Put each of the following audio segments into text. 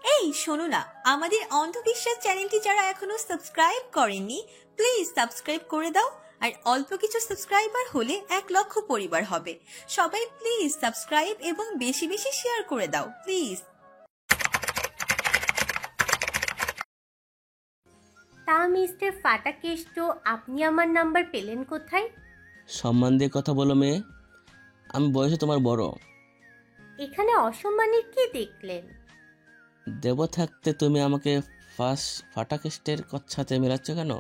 এই শোনো না, আমাদের অন্ধবিশ্বাস চ্যানেলটি যারা এখনো সাবস্ক্রাইব করেননি প্লিজ সাবস্ক্রাইব করে দাও। আর অল্প কিছু সাবস্ক্রাইবার হলে 1,00,000 পরিবার হবে। সবাই প্লিজ সাবস্ক্রাইব এবং বেশি বেশি শেয়ার করে দাও প্লিজ। তা মিস্টার ফাটাকেষ্ট, আপনি আমার নাম্বার পেলেন কোথায়? সম্মান দিয়ে কথা বলো মেয়ে, আমি বয়সে তোমার বড়। এখানে অসম্মানের কি দেখলেন? দেব থাকতে তুমি আমাকে ফাটাকেস্টের সাথে মেলাচ্ছ কেন?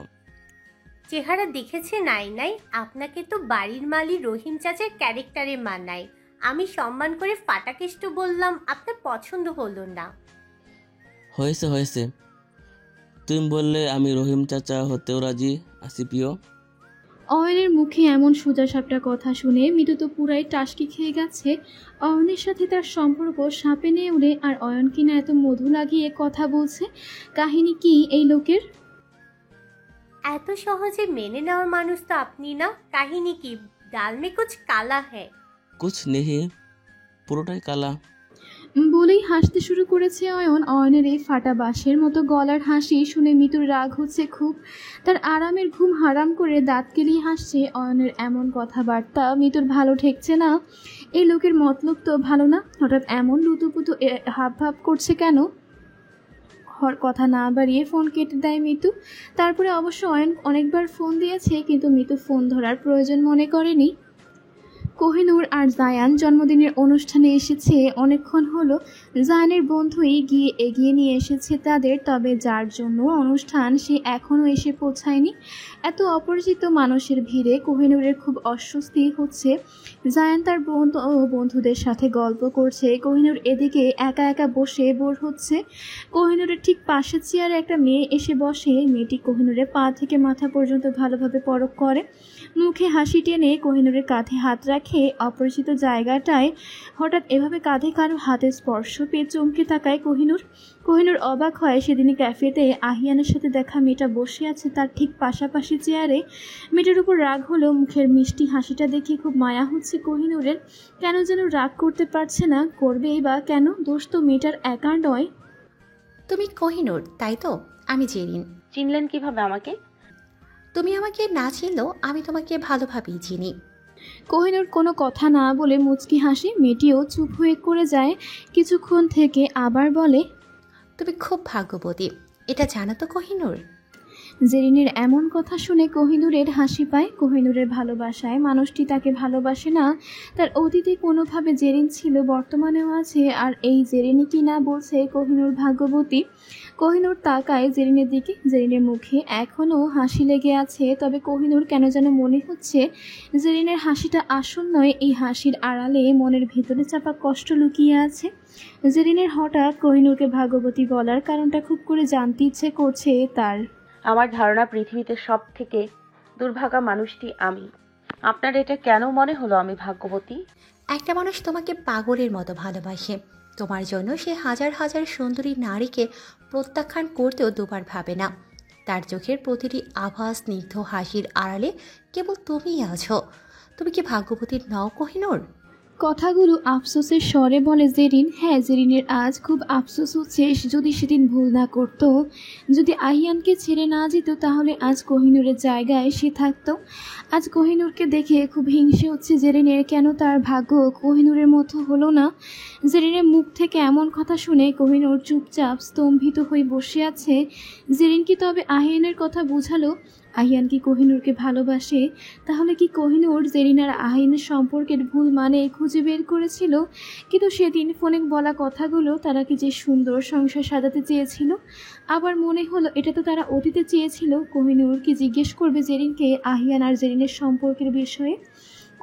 চেহারা দেখেছে নাই নাই, আপনাকে তো বাড়ির মালি রহিম চাচার ক্যারেক্টারে মানায়। আমি সম্মান করে ফাটাকেষ্ট বললাম, আপনার পছন্দ হলো না। হয়েছে হয়েছে, তুমি বললে আমি রহিম চাচা হতেও রাজি আছি প্রিয়। অয়নের মুখে এমন সোজাসাপটা কথা শুনে মিতু তো পুরাই টাসকি খেয়ে গেছে। অয়নের সাথে তার সম্পর্ক সাপে নেউড়ে, আর অয়ন কিনা এত মধু লাগিয়ে কথা বলছে। কাহিনী কি এই লোকের? এত সহজে মেনে নেওয়ার মানুষ তো আপনি না। কাহিনী কি? ডাল মে কুছ কালা হ্যায়। কুছ নেহি, পুরোটাই কালা। বলেই হাসতে শুরু করেছে অয়ন। অয়নের এই ফাটা বাঁশের মতো গলার হাসি শুনে মিতুর রাগ হচ্ছে খুব। তার আরামের ঘুম হারাম করে দাঁত কেলিয়ে হাসছে। অয়নের এমন কথাবার্তা মিতুর ভালো ঠেকছে না। এই লোকের মতলব তো ভালো না। হঠাৎ এমন লুতুপুতু হাব ভাব করছে কেন? কথা না বাড়িয়ে ফোন কেটে দেয় মিতু। তারপরে অবশ্য অয়ন অনেকবার ফোন দিয়েছে, কিন্তু মিতু ফোন ধরার প্রয়োজন মনে করেনি। কোহিনূর আর জায়ান জন্মদিনের অনুষ্ঠানে এসেছে। অনেকক্ষণ হলো জায়ানের বন্ধুই এগিয়ে নিয়ে এসেছে তাদের, তবে যার জন্য অনুষ্ঠান সে এখনও এসে পৌঁছায়নি। এত অপরিচিত মানুষের ভিড়ে কোহিনূরের খুব অস্বস্তি হচ্ছে। জায়ান তার বন্ধুদের সাথে গল্প করছে, কোহিনূর এদিকে একা একা বসে বোর হচ্ছে। কোহিনূরের ঠিক পাশের চেয়ারে একটা মেয়ে এসে বসে। মেয়েটি কোহিনূরের পা থেকে মাথা পর্যন্ত ভালোভাবে পরখ করে, মুখে হাসি টেনে কোহিনূরের কাঁধে হাত রাখে। অপরিচিত জায়গাটায় হঠাৎ এভাবে কাঁধে কারো হাতের স্পর্শ পেয়ে চমকে তাকায় কোহিনূর অবাক হয়। সেদিনই ক্যাফেতে আহিয়ানের সাথে দেখা মেয়েটা বসে আছে তার ঠিক পাশাপাশি চেয়ারে। মেয়েটার উপর রাগ হলেও মুখের মিষ্টি হাসিটা দেখে খুব মায়া হচ্ছে কোহিনূরের। কেন যেন রাগ করতে পারছে না, করবেই বা কেন? দোষ তো মেয়েটার একা নয়। তুমি কোহিনূর তাই তো? আমি জেরিন। চিনলেন কিভাবে আমাকে? তুমি আমাকে না চিনলেও আমি তোমাকে ভালোভাবেই চিনি। কোহিনূর কোনো কথা না বলে মুচকি হাসি। মেয়েটিও চুপ হয়ে করে যায় কিছুক্ষণ থেকে, আবার বলে, তুমি খুব ভাগ্যবতী, এটা জানো তো কোহিনূর? জেরিনের এমন কথা শুনে কোহিনূরের হাসি পায়। কোহিনূরের ভালোবাসায় মানুষটি তাকে ভালোবাসে না। তার অতীতে কোনোভাবে জেরিন ছিল, বর্তমানেও আছে, আর এই জেরিনই কি না বলছে কোহিনূর ভাগ্যবতী। কোহিনূর তাকায় জেরিনের দিকে। জেরিনের মুখে এখনও হাসি লেগে আছে, তবে কোহিনূর কেন যেন মনে হচ্ছে জেরিনের হাসিটা আসল নয়। এই হাসির আড়ালে মনের ভিতরে চাপা কষ্ট লুকিয়ে আছে। জেরিনের হঠাৎ কোহিনূরকে ভাগ্যবতী বলার কারণটা খুব করে জানতে ইচ্ছে করছে তার। আমার ধারণা পৃথিবীতে সব থেকে দুর্ভাগা মানুষটি আমি। আপনার এটা কেন মনে হলো আমি ভাগ্যবতী? একটা মানুষ তোমাকে পাগলের মতো ভালোবাসে, তোমার জন্য সে হাজার হাজার সুন্দরী নারীকে প্রত্যাখ্যান করতেও দুবার ভাবে না। তার চোখের প্রতিটি আভা স্নিগ্ধ হাসির আড়ালে কেবল তুমিই আছো। তুমি কি ভাগ্যবতী নও কোহিনূর? কথাগুলো আফসোসের স্বরে বলে জেরিন। হ্যাঁ, জেরিনের আজ খুব আফসোস হচ্ছে। যদি সেদিন ভুল না করত, যদি আহিয়ানকে ছেড়ে না যেত, তাহলে আজ কোহিনূরের জায়গায় সে থাকতো। আজ কোহিনূরকে দেখে খুব হিংসে হচ্ছে জেরিনের। কেন তার ভাগ্য কোহিনূরের মতো হলো না? জেরিনের মুখ থেকে এমন কথা শুনে কোহিনূর চুপচাপ স্তম্ভিত হয়ে বসে আছে। জেরিন কি তবে আহিয়ানের কথা বুঝালো? আহিয়ান কি কোহিনূরকে ভালোবাসে? তাহলে কি কোহিনূর জেরিন আর আহিয়ানের সম্পর্কের ভুল মানে খুঁজে বের করেছিল? কিন্তু সেদিন ফোনে বলা কথাগুলো তারা কি যে সুন্দর সংসার সাজাতে চেয়েছিল। আবার মনে হলো এটা তো তারা অতীতে চেয়েছিল। কোহিনূর কি জিজ্ঞেস করবে জেরিনকে আহিয়ান আর জেরিনের সম্পর্কের বিষয়ে?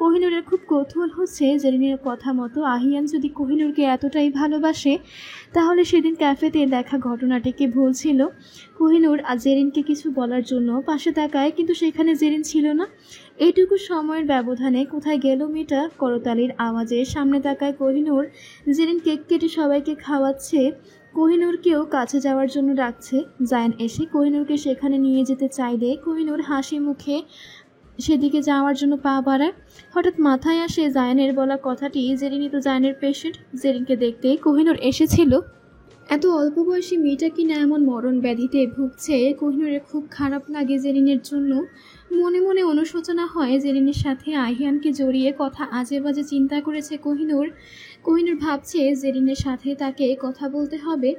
কোহিনূরের খুব কৌতূহল হচ্ছে জেরিনের কথা মতো আহিয়ান যদি কোহিনূরকে এতটাই ভালোবাসে, তাহলে সেদিন ক্যাফেতে দেখা ঘটনাটিকে ভুল ছিল। কোহিনূর আর জেরিনকে কিছু বলার জন্য পাশে তাকায়, কিন্তু সেখানে জেরিন ছিল না। এইটুকু সময়ের ব্যবধানে কোথায় গেল মেয়েটা? করতালির আওয়াজে সামনে তাকায় কোহিনূর। জেরিন কেক কেটে সবাইকে খাওয়াচ্ছে, কোহিনূরকেও কাছে যাওয়ার জন্য ডাকছে। জায়ান এসে কোহিনূরকে সেখানে নিয়ে যেতে চাইলে কোহিনূর হাসি মুখে সেদিকে যাওয়ার জন্য পা বাড়ায়। হঠাৎ মাথায় আসে জায়ানের বলা কথাটি, জেরিনই তো জায়ানের পেশেন্ট। জেরিনকে দেখতে কোহিনূর এসেছিল। এত অল্প বয়সী মেয়েটা কিনা এমন মরণ ব্যাধিতে ভুগছে। কোহিনূরের খুব খারাপ লাগে জেরিনের জন্য। মনে মনে অনুশোচনা হয় জেরিনের সাথে আহিয়ানকে জড়িয়ে কথা আজে বাজে চিন্তা করেছে কোহিনূর। কোহিনূর ভাবছে জেরিনের সাথে তাকে কথা বলতে হবে,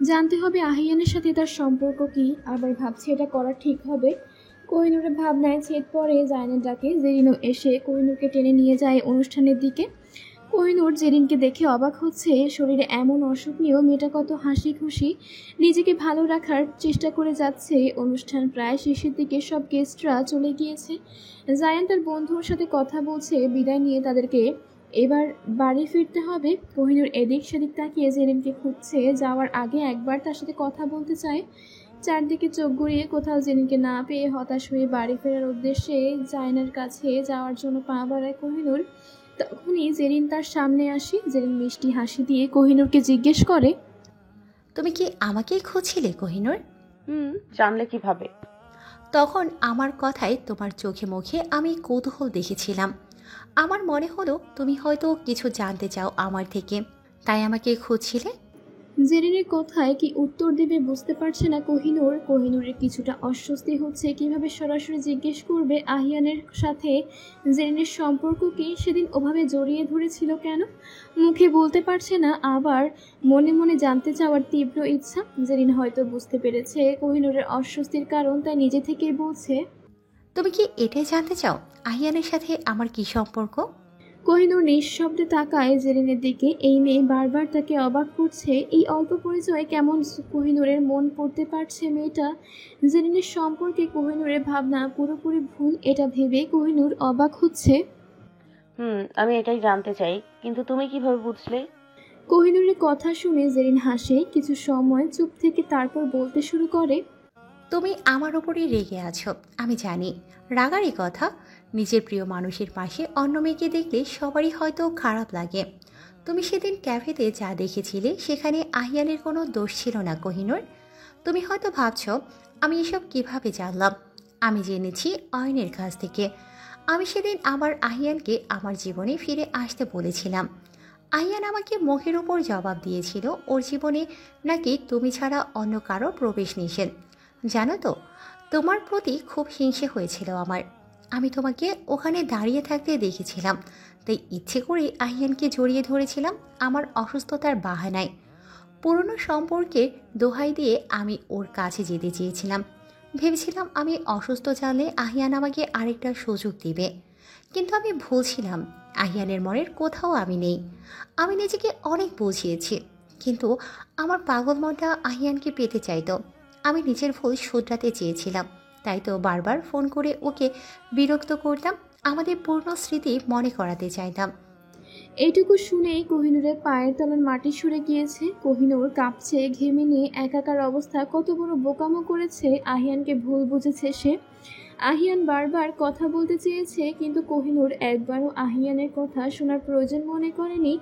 জানতে হবে আহিয়ানের সাথে তার সম্পর্ক কি। আবার ভাবছে এটা করা ঠিক হবে। কোহিনূরের ভাবনায় ছেদ পড়ে জায়নের ডাকে। জেরিনও এসে কোহিনূরকে টেনে নিয়ে যায় অনুষ্ঠানের দিকে। কোহিনূর জেরিনকে দেখে অবাক হচ্ছে। শরীরে এমন অসুখ নিয়েও মেয়েটা কত হাসি খুশি, নিজেকে ভালো রাখার চেষ্টা করে যাচ্ছে। অনুষ্ঠান প্রায় শেষের দিকে, সব গেস্টরা চলে গিয়েছে। জায়ান তার বন্ধুর সাথে কথা বলছে, বিদায় নিয়ে তাদেরকে এবার বাড়ি ফিরতে হবে। কোহিনূর এদিক সেদিক তাকিয়ে জেরিনকে খুঁজছে। যাওয়ার আগে একবার তার সাথে কথা বলতে চায়। চারদিকে চোখ ঘুরিয়ে কোথাও জেরিনকে না পেয়ে হতাশ হয়ে বাড়ি ফেরার উদ্দেশ্যে জায়নের কাছে যাওয়ার জন্য পা বাড়ায় কোহিনূর। তখনই জেরিন তার সামনে আসে। জেরিন মিষ্টি হাসি দিয়ে কোহিনূরকে জিজ্ঞেস করে, তুমি কি আমাকেই খুঁজছিলে কোহিনূর? জানলে কিভাবে? তখন আমার কথায় তোমার চোখে মুখে আমি কৌতূহল দেখেছিলাম। আমার মনে হলো তুমি হয়তো কিছু জানতে চাও আমার থেকে, তাই আমাকে খুঁজছিলে। জেরিনের কথায় কি উত্তর দেবে বুঝতে পারছে না কোহিনূর। কোহিনূরের কিছুটা অস্বস্তি হচ্ছে। কিভাবে সরাসরি জিজ্ঞেস করবে আহিয়ানের সাথে জেরিনের সম্পর্ক কি, সেদিন ওভাবে জড়িয়ে ধরেছিল কেন, মুখে বলতে পারছে না। আবার মনে মনে জানতে চাওয়ার তীব্র ইচ্ছা। জেরিন হয়তো বুঝতে পেরেছে কোহিনূরের অস্বস্তির কারণ, তাই নিজে থেকেই বলছে, তুমি কি এটাই জানতে চাও আহিয়ানের সাথে আমার কি সম্পর্ক? কোহিনূর নিঃশব্দে তাকায় জেরিনের দিকে। এই মেয়ে বারবার তাকে অবাক করছে। এই অল্প পরিচয়ে কেমন কোহিনূরের মন পড়তে পারছে মেয়েটা। জেরিনের সম্পর্কে কোহিনূরের ভাবনা পুরোপুরি ভুল, এটা ভেবে কোহিনূর অবাক হচ্ছে। আমি এটাই জানতে চাই, কিন্তু তুমি কিভাবে বুঝলে? কোহিনূরের কথা শুনে জেরিন হাসে। কিছু সময় চুপ থেকে তারপর বলতে শুরু করে, তুমি আমার উপরেই রেগে আছো, আমি জানি। রাগারই কথা, নিজের প্রিয় মানুষের পাশে অন্য মেয়েকে দেখলে সবারই হয়তো খারাপ লাগে। তুমি সেদিন ক্যাফেতে যা দেখেছিলে সেখানে আহিয়ানের কোনো দোষ ছিল না কোহিনূর। তুমি হয়তো ভাবছো আমি এসব কিভাবে জানলাম। আমি জেনেছি অয়নের কাছ থেকে। আমি সেদিন আমার আহিয়ানকে আমার জীবনে ফিরে আসতে বলেছিলাম। আহিয়ান আমাকে মুখের উপর জবাব দিয়েছিল ওর জীবনে নাকি তুমি ছাড়া অন্য কারো প্রবেশ নিষেধ। জানো তো, তোমার প্রতি খুব হিংসে হয়েছিল আমার। আমি তোমাকে ওখানে দাঁড়িয়ে থাকতে দেখেছিলাম, তাই ইচ্ছে করে আহিয়ানকে জড়িয়ে ধরেছিলাম আমার অসুস্থতার বাহানায়। পুরনো সম্পর্কে দোহাই দিয়ে আমি ওর কাছে যেতে চেয়েছিলাম। ভেবেছিলাম আমি অসুস্থ জানলে আহিয়ান আমাকে আরেকটা সুযোগ দিবে, কিন্তু আমি ভুল ছিলাম। আহিয়ানের মনের কোথাও আমি নেই। আমি নিজেকে অনেক বুঝিয়েছি, কিন্তু আমার পাগল মনটা আহিয়ানকে পেতে চাইতো। আমি নিজের ভুল শুধরাতে চেয়েছিলাম, তাই তো বারবার ফোন করে ওকে বিরক্ত করতাম, আমাদের পূর্ণ স্মৃতি মনে করাতে চাইতাম। এইটুকু শুনেই কোহিনূরের পায়ের তলার মাটি সরে গিয়েছে। কোহিনূর কাঁপছে, ঘেমে নিয়ে একাকার অবস্থা। কত বড় বোকামো করেছে। আহিয়ানকে ভুল বুঝেছে সে। আহিয়ান বারবার কথা বলতে চেয়েছে, কিন্তু কোহিনূর একবারও আহিয়ানের কথা শোনার প্রয়োজন মনে করেনি।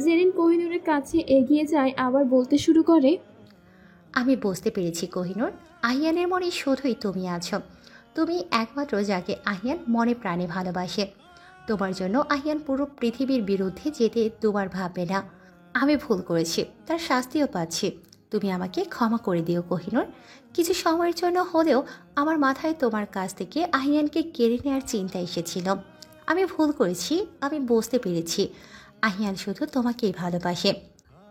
জেরিন কোহিনূরের কাছে এগিয়ে যায়, আবার বলতে শুরু করে, আমি বুঝতে পেরেছি কোহিনূর, আহিয়ানের মনে শুধুই তুমি আছো। তুমি একমাত্র যাকে আহিয়ান মনে প্রাণে ভালোবাসে। তোমার জন্য আহিয়ান পুরো পৃথিবীর বিরুদ্ধে যেতে দুবার ভাববে না। আমি ভুল করেছি, তার শাস্তিও পাচ্ছি। তুমি আমাকে ক্ষমা করে দিও কোহিনূর। কিছু সময়ের জন্য হলেও আমার মাথায় তোমার কাছ থেকে আহিয়ানকে কেড়ে নেওয়ার চিন্তা এসেছিল। আমি ভুল করেছি, আমি বুঝতে পেরেছি আহিয়ান শুধু তোমাকেই ভালোবাসে।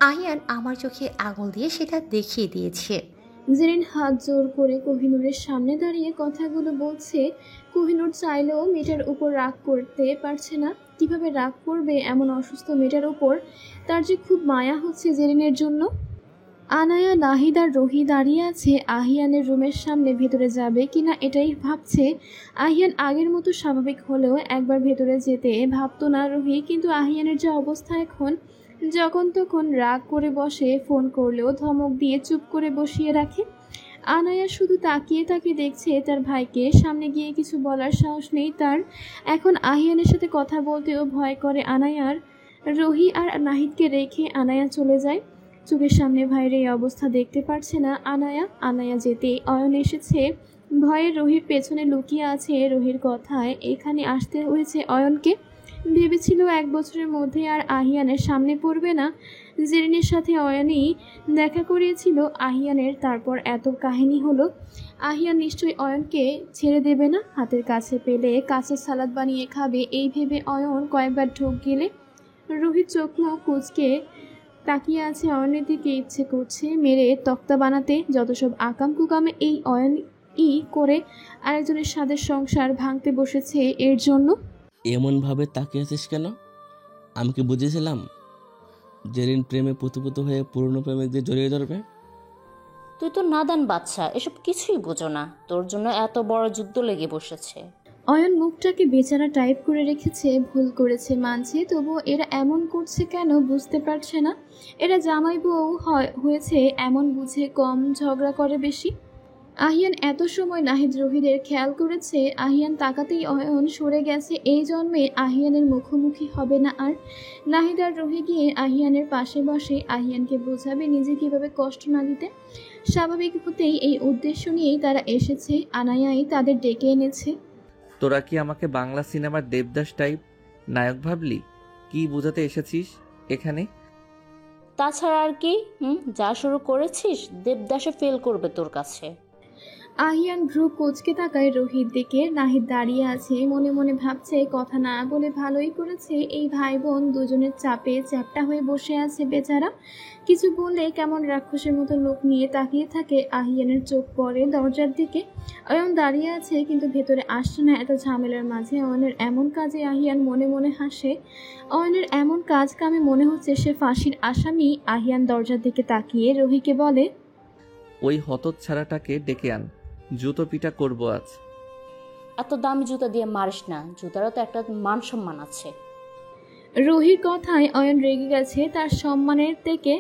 আহিয়ান আমার চোখে আঙুল দিয়ে সেটা দেখিয়ে দিয়েছে। জেরিন হাত জোর করে কোহিনূরের সামনে দাঁড়িয়ে কথাগুলো বলছে। কোহিনূর চাইলেও মেয়েটার উপর রাগ করতে পারছে না। কিভাবে রাগ করবে এমন অসুস্থ মেয়েটার উপর। তার যে খুব মায়া হচ্ছে জেরিনের জন্য। আনায়া, নাহিদ আর রোহি দাঁড়িয়ে আছে আহিয়ানের রুমের সামনে। ভেতরে যাবে কিনা এটাই ভাবছে। আহিয়ান আগের মতো স্বাভাবিক হলেও একবার ভেতরে যেতে ভাবতো না রোহি, কিন্তু আহিয়ানের যে অবস্থা এখন, যখন তখন রাগ করে বসে, ফোন করলেও ধমক দিয়ে চুপ করে বসিয়ে রাখে। আনায়া শুধু তাকিয়ে তাকিয়ে দেখছে তার ভাইকে। সামনে গিয়ে কিছু বলার সাহস নেই তার। এখন আহিয়ানের সাথে কথা বলতেও ভয় করে আনায়ার। রোহি আর নাহিদকে রেখে আনায়া চলে যায়। চোখের সামনে ভাইয়ের এই অবস্থা দেখতে পারছে না আনায়া যেতে অয়ন এসেছে। ভয়ে রোহির পেছনে লুকিয়ে আছে। রোহির কথায় এখানে আসতে হয়েছে অয়নকে। ভেবেছিল 1 বছরের মধ্যে আর আহিয়ানের সামনে পড়বে না। জেরিনের সাথে অয়নই দেখা করিয়েছিল আহিয়ানের, তারপর এত কাহিনী হলো। আহিয়ান নিশ্চয়ই অয়নকে ছেড়ে দেবে না, হাতের কাছে পেলে কাঁচা সালাদ বানিয়ে খাবে, এই ভেবে অয়ন কয়েকবার ঢোক গেলে রোহিত চোখ মুখ কুঁচকে তাকিয়ে আছে অয়নের দিকে, ইচ্ছে করছে মেরে তক্তা বানাতে। যত সব আকাম কুকামে এই অয়ন করে আরেকজনের স্বাদের সংসার ভাঙতে বসেছে এর জন্য। এমনভাবে তাকিয়ে আছিস কেন? আমি কি বুঝেছিলাম জেরিন প্রেমে পুতুপুত হয়ে পুরনো প্রেমিকদের জড়িয়ে ধরবে? তুই তো নাদান বাচ্চা, এসব কিছুই বোঝো না। তোর জন্য এত বড় যুদ্ধ লেগে বসেছে। অয়ন মুখটাকে বেচারা টাইপ করে রেখেছে, ভুল করেছে মানছে, তবুও এরা এমন করছে কেন বুঝতে পারছে না। এরা জামাই বউ হয়েছে এমন বুঝে কম ঝগড়া করে বেশি। আহিয়ান এত সময় নাহিদ রোহিদের খেয়াল করেছে, আহিয়ান তাকাতেই অয়ন সরে গেছে। এই জন্মে আহিয়ানের মুখোমুখি হবে না আর। নাহিদ আর রোহি গিয়ে আহিয়ানের পাশে বসে আহিয়ানকে বোঝাবে নিজে কিভাবে কষ্ট না দিতে। স্বাভাবিক হতেই এই উদ্দেশ্য নিয়েই তারা এসেছে, আনায়াই তাদের ডেকে এনেছে। তোরা কি আমাকে বাংলা সিনেমার দেবদাস টাইপ নায়ক ভাবলি? কি বোঝাতে এসেছিস এখানে? তাছাড়া আর কি? যা শুরু করেছিস দেবদাসে ফেল করবে তোর কাছে। আহিয়ান ভ্রু কোচকে তাকায় রোহিত দিকে। নাহিদ দাঁড়িয়ে আছে, মনে মনে ভাবছে কথা না বলে ভালোই করেছে। এই ভাই বোন দুজনের চাপে চ্যাপটা হয়ে বসে আছে বেচারা। কিছু বললে কেমন রাক্ষসের মতো লোক নিয়ে তাকিয়ে থাকে। আহিয়ানের চোখ পড়ে দরজার দিকে। অয়ন দাঁড়িয়ে আছে কিন্তু ভেতরে আসছে না। এত ঝামেলার মাঝে অয়নের এমন কাজে আহিয়ান মনে মনে হাসে। অয়নের এমন কাজ কামে মনে হচ্ছে সে ফাঁসির আসামি। আহিয়ান দরজার দিকে তাকিয়ে রোহিকে বলে, ওই হতচ্ছাড়াটাকে ডেকে আন, জুতো পিটা করবো আজ। এত দামি জুতা দিয়ে মারিস না, জুতারও তো একটা মান সম্মান আছে। রোহির কথায় অয়ন রেগে গেছে। তার সম্মানের থেকে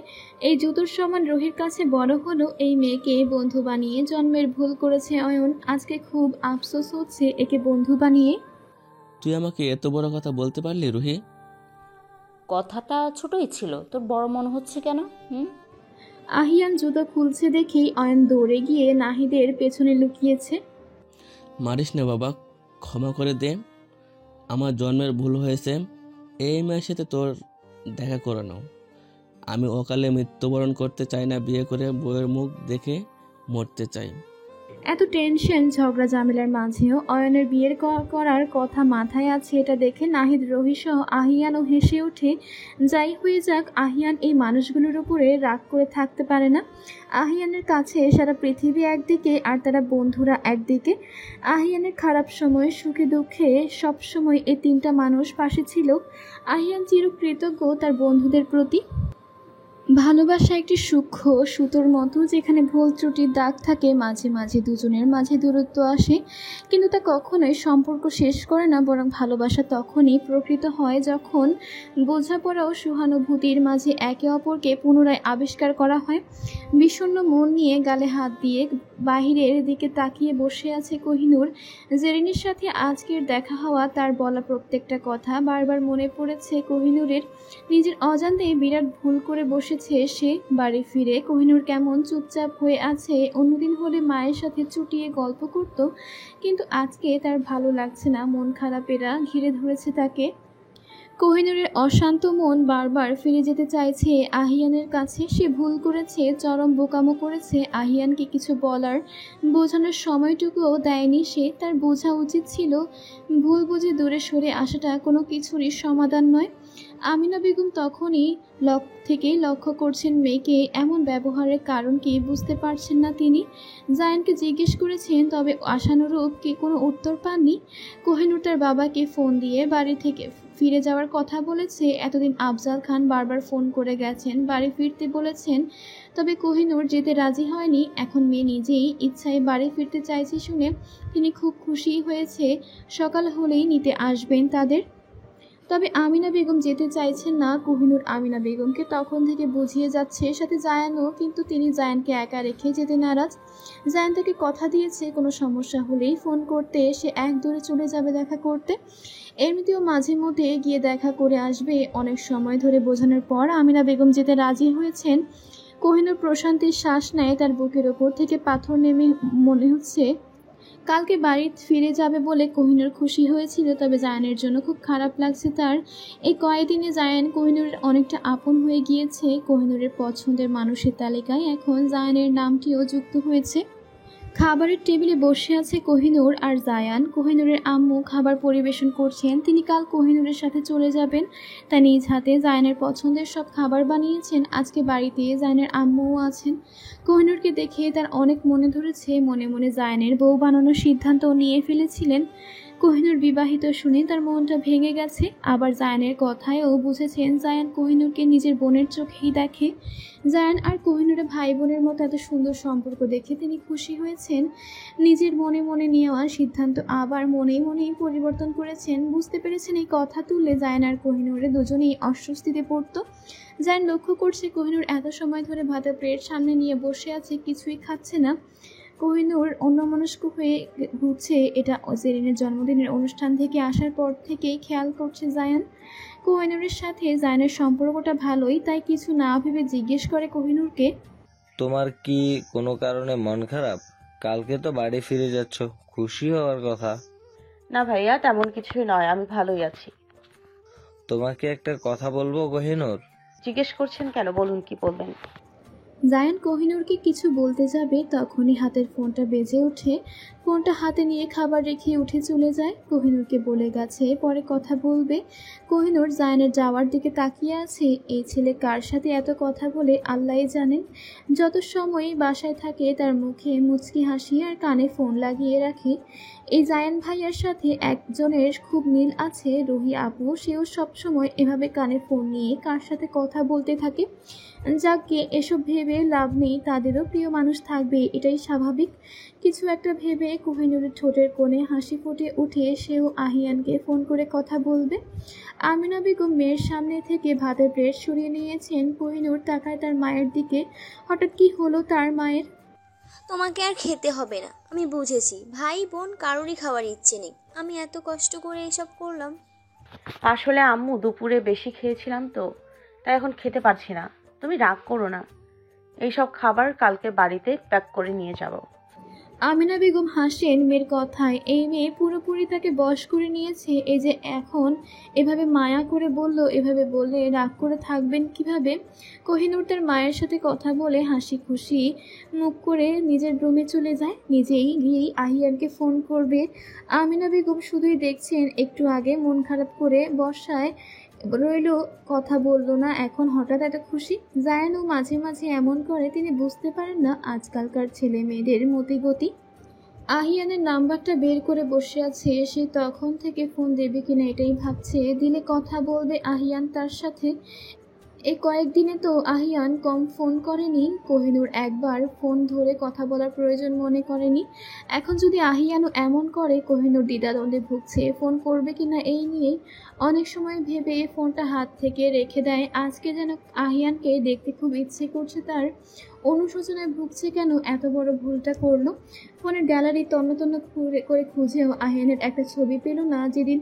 এই জুতোর সমান রোহির কাছে বড় হলো। এই মেয়েকে বন্ধু বানিয়ে জন্মের ভুল করেছে অয়ন। আজকে খুব আফসোস হচ্ছে একে বন্ধু বানিয়ে। তুই আমাকে এত বড় কথা বলতে পারলি রুহি? কথাটা ছোটই ছিল, তোর বড় মনে হচ্ছে কেন? আহিয়ান জুতো খুলছে দেখেই অয়ন দৌড়ে গিয়ে নাহিদের পেছনে লুকিয়েছে। মারিস না বাবা, ক্ষমা করে দে, আমার জন্মের ভুল হয়েছে। এই মেয়ের সাথে তোর দেখা করে নাও। আমি অকালে মৃত্যুবরণ করতে চাই না, বিয়ে করে বউয়ের মুখ দেখে মরতে চাই। এত টেনশন ঝগড়া ঝামেলার মাঝেও অয়নের বিয়ের করার কথা মাথায় আছে, এটা দেখে নাহিদ রোহিসহ আহিয়ানও হেসে ওঠে। যাই হয়ে যাক, আহিয়ান এই মানুষগুলোর উপরে রাগ করে থাকতে পারে না। আহিয়ানের কাছে সারা পৃথিবী একদিকে আর তারা বন্ধুরা একদিকে। আহিয়ানের খারাপ সময় সুখে দুঃখে সবসময় এই 3টা মানুষ পাশে ছিল। আহিয়ান চিরকৃতজ্ঞ তার বন্ধুদের প্রতি। ভালোবাসা একটি সূক্ষ্ম সুতোর মতো, যেখানে ভুল ত্রুটির দাগ থাকে, মাঝে মাঝে দুজনের মাঝে দূরত্ব আসে, কিন্তু তা কখনোই সম্পর্ক শেষ করে না। বরং ভালোবাসা তখনই প্রকৃত হয় যখন বোঝাপড়া ও সহানুভূতির মাঝে একে অপরকে পুনরায় আবিষ্কার করা হয়। বিষণ্ণ মন নিয়ে গালে হাত দিয়ে বাহিরের দিকে তাকিয়ে বসে আছে কোহিনূর। জেরিনের সাথে আজকের দেখা হওয়া, তার বলা প্রত্যেকটা কথা বারবার মনে পড়েছে কোহিনূরের। নিজের অজান্তেই বিরাট ভুল করে বসে সে। বাড়ি ফিরে কোহিনূর কেমন চুপচাপ হয়ে আছে। অন্যদিন হলে মায়ের সাথে চুটিয়ে গল্প করত, কিন্তু আজকে তার ভালো লাগছে না। মন খারাপেরা ঘিরে ধরেছে তাকে। কোহিনূরের অশান্ত মন বারবার ফিরে যেতে চাইছে আহিয়ানের কাছে। সে ভুল করেছে, চরম বোকামো করেছে। আহিয়ানকে কিছু বলার বোঝানোর সময়টুকুও দেয়নি সে। তার বোঝা উচিত ছিল ভুল বুঝে দূরে সরে আসাটা কোনো কিছুরই সমাধান নয়। আমিনা বেগম তখনই থেকেই লক্ষ্য করছেন মেয়েকে। এমন ব্যবহারের কারণ কি বুঝতে পারছেন না তিনি। জায়ানকে জিজ্ঞেস করেছেন, তবে আশানুরূপ কি কোনো উত্তর পাননি। কোহিনূর তার বাবাকে ফোন দিয়ে বাড়ি থেকে ফিরে যাওয়ার কথা বলেছে। এতদিন আফজাল খান বারবার ফোন করে গেছেন, বাড়ি ফিরতে বলেছেন, তবে কোহিনূর যেতে রাজি হয়নি। এখন মেয়ে নিজেই ইচ্ছায় বাড়ি ফিরতে চাইছে শুনে তিনি খুব খুশি হয়েছে। সকাল হলেই নিতে আসবেন তাদের। তবে আমিনা বেগম যেতে চাইছেন না। কোহিনূর আমিনা বেগমকে তখন থেকে বুঝিয়ে যাচ্ছে, সাথে জায়ানও, কিন্তু তিনি জায়ানকে একা রেখে যেতে নারাজ। জায়ান তাকে কথা দিয়েছে কোনো সমস্যা হলেই ফোন করতে সে এক দৌড়ে চলে যাবে দেখা করতে। এমনিতেও মাঝে মধ্যে গিয়ে দেখা করে আসবে। অনেক সময় ধরে বোঝানোর পর আমিনা বেগম যেতে রাজি হয়েছেন। কোহিনূর প্রশান্তির শ্বাস নেয়। তার বুকের ওপর থেকে পাথর নেমে মনে হচ্ছে কালকে বাড়ি ফিরে যাবে বলে কোহিনূর খুশি হয়েছিল, তবে জায়ানের জন্য খুব খারাপ লাগছে তার। এই কয়েকদিনে জায়ান কোহিনূরের অনেকটা আপন হয়ে গিয়েছে। কোহিনূরের পছন্দের মানুষের তালিকায় এখন জায়ানের নামটিও যুক্ত হয়েছে। খাবারের টেবিলে বসে আছে কোহিনূর আর জায়ান। কোহিনূরের আম্মু খাবার পরিবেশন করছেন। তিনি কাল কোহিনূরের সাথে চলে যাবেন, তাই নিজ হাতে জায়ানের পছন্দের সব খাবার বানিয়েছেন। আজকে বাড়িতে জায়ানের আম্মুও আছেন। কোহিনূরকে দেখে তার অনেক মনে ধরেছে। মনে মনে জায়ানের বউ বানানোর সিদ্ধান্ত নিয়ে ফেলেছিলেন। কোহিনূর বিবাহিত শুনে তার মনটা ভেঙে গেছে। আবার জায়ানের কথায়ও বুঝেছেন জায়ান কোহিনূরকে নিজের বোনের চোখেই দেখে। জায়ান আর কোহিনূরের ভাই বোনের মতো এত সুন্দর সম্পর্ক দেখে তিনি খুশি হয়েছেন। নিজের মনে মনে নেওয়া সিদ্ধান্ত আবার মনেই মনেই পরিবর্তন করেছেন। বুঝতে পেরেছেন এই কথা তুললে জায়ান আর কোহিনূরে দুজনেই অস্বস্তিতে পড়ত। জায়ান লক্ষ্য করছে কোহিনূর এত সময় ধরে ভাতের প্লেট সামনে নিয়ে বসে আছে, কিছুই খাচ্ছে না। কোহিনূর অন্যমনস্ক হয়ে ঘুরছে। এটা জেরিনের জন্মদিনের অনুষ্ঠান থেকে আসার পর থেকেই খেয়াল করছে জায়ান। কোহিনূরের সাথে জায়ানের সম্পর্কটা ভালোই, তাই কিছু না ভেবে জিজ্ঞেস করে কোহিনূরকে, তোমার কি কোনো কারণে মন খারাপ? কালকে তো বাড়ি ফিরে যাচ্ছ, খুশি হওয়ার কথা। না ভাইয়া, তেমন কিছুই নয়, আমি ভালোই আছি। তোমাকে একটা কথা বলবো কোহিনূর। জিজ্ঞেস করছেন কেন? বলুন, কি বলবেন। জায়ান কোহিনূরকে কিছু বলতে যাবে, তখনই হাতের ফোনটা বেজে ওঠে। ফোনটা হাতে নিয়ে খাবার রেখে উঠে চলে যায়। কোহিনূরকে বলে গেছে পরে কথা বলবে। কোহিনূর জায়ানের যাওয়ার দিকে তাকিয়ে আছে। এই ছেলে কার সাথে এত কথা বলে আল্লাহই জানেন। যত সময় বাসায় থাকে তার মুখে মুচকি হাসি আর কানে ফোন লাগিয়ে রাখে। এই জায়ান ভাইয়ার সাথে একজনের খুব মিল আছে, রুহি আপু। সেও সবসময় এভাবে কানে ফোন নিয়ে কার সাথে কথা বলতে থাকে। যাকে এসব ভেবে লাভ নেই, তাদেরও প্রিয় মানুষ থাকবে, এটাই স্বাভাবিক। কিছু একটা ভেবে কোহিনূরের ঠোঁটের কোণে হাসি ফুটে উঠে সেও আহিয়ানকে ফোন করে কথা বলবে। আমিনা বেগম মেয়ের সামনে থেকে ভাতের প্লেট সরিয়ে নিয়েছেন। কোহিনূর তাকায় তার মায়ের দিকে। হঠাৎ কি হলো তার মায়ের? তোমাকে আর খেতে হবে না, আমি বুঝেছি। ভাই বোন কারোরই খাওয়ার ইচ্ছে নেই, আমি এত কষ্ট করে এসব করলাম। আসলে আম্মু দুপুরে বেশি খেয়েছিলাম তো, তাই এখন খেতে পারছি না। তুমি রাগ করো না, এইসব খাবার কালকে বাড়িতে প্যাক করে নিয়ে যাব। আমিনা বেগম হাসেন মেয়ের কথায়। এই মেয়ে পুরোপুরি তাকে বশ করে নিয়েছে। এই যে এখন এভাবে মায়া করে বলল, এভাবে বললে রাগ করে থাকবেন কিভাবে? কোহিনূর তার মায়ের সাথে কথা বলে হাসি খুশি মুখ করে নিজের রুমে চলে যায়। নিজেই গিয়েই আহিয়ানকে ফোন করবে। আমিনা বেগম শুধুই দেখছেন, একটু আগে মন খারাপ করে বসায় রইল, কথা বলল না, এখন হঠাৎ এত খুশি। জায়ানও মাঝে মাঝে এমন করে, তিনি বুঝতে পারেন না আজকালকার ছেলে মেয়েদের মতিগতি। আহিয়ানের নাম্বারটা বের করে বসে আছে। সে তখন থেকে ফোন দেবে কিনা এটাই ভাবছে। দিলে কথা বলবে আহিয়ান তার সাথে। এই কয়েকদিনে তো আহিয়ান কম ফোন করেনি। কোহিনূর একবার ফোন ধরে কথা বলার প্রয়োজন মনে করেনি। এখন যদি আহিয়ানও এমন করে, কোহিনূর দ্বিধাদ্বন্দ্বে ভুগছে, ফোন করবে কিনা এই নিয়েই। অনেক সময় ভেবে ফোনটা হাত থেকে রেখে দেয়। আজকে যেন আহিয়ানকে দেখতে খুব ইচ্ছে করছে তার। অনুশোচনায় ভুগছে, কেন এত বড় ভুলটা করলো। ফোনের গ্যালারি তন্ন তন্ন করে খুঁজেও আহিয়ানের একটা ছবি পেল না, যেদিন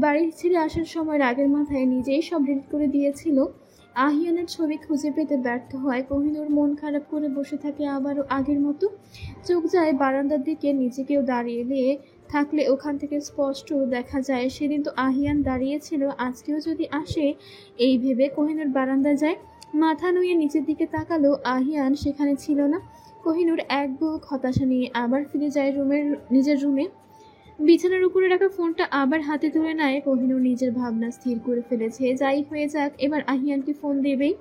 বাড়ি ছেড়ে আসার সময় রাগের মাথায় নিজেই সব ডিলিট করে দিয়েছিল। আহিয়ানের ছবি খুঁজে পেতে ব্যর্থ হয়। কোহিনূর মন খারাপ করে বসে থাকে আবারও আগের মতো। চোখ যায় বারান্দার দিকে, নিচেকেও দাঁড়িয়ে থাকলে ওখান থেকে স্পষ্ট দেখা যায়। সেদিন তো আহিয়ান দাঁড়িয়েছিল, আজকেও যদি আসে এই ভেবে কোহিনূর বারান্দা যায়। মাথা নুয়ে নিচের দিকে তাকালো, আহিয়ান সেখানে ছিল না। কোহিনূর এক বুক হতাশা নিয়ে আবার ফিরে যায় নিজের রুমে। বিছানার উপরে রাখা ফোনটা আবার হাতে তুলে নেয়। কোহিনূর নিজের ভাবনা স্থির করে ফেলেছে, যাই হয়ে যাক এবার আহিয়ানকে ফোন দেবেই।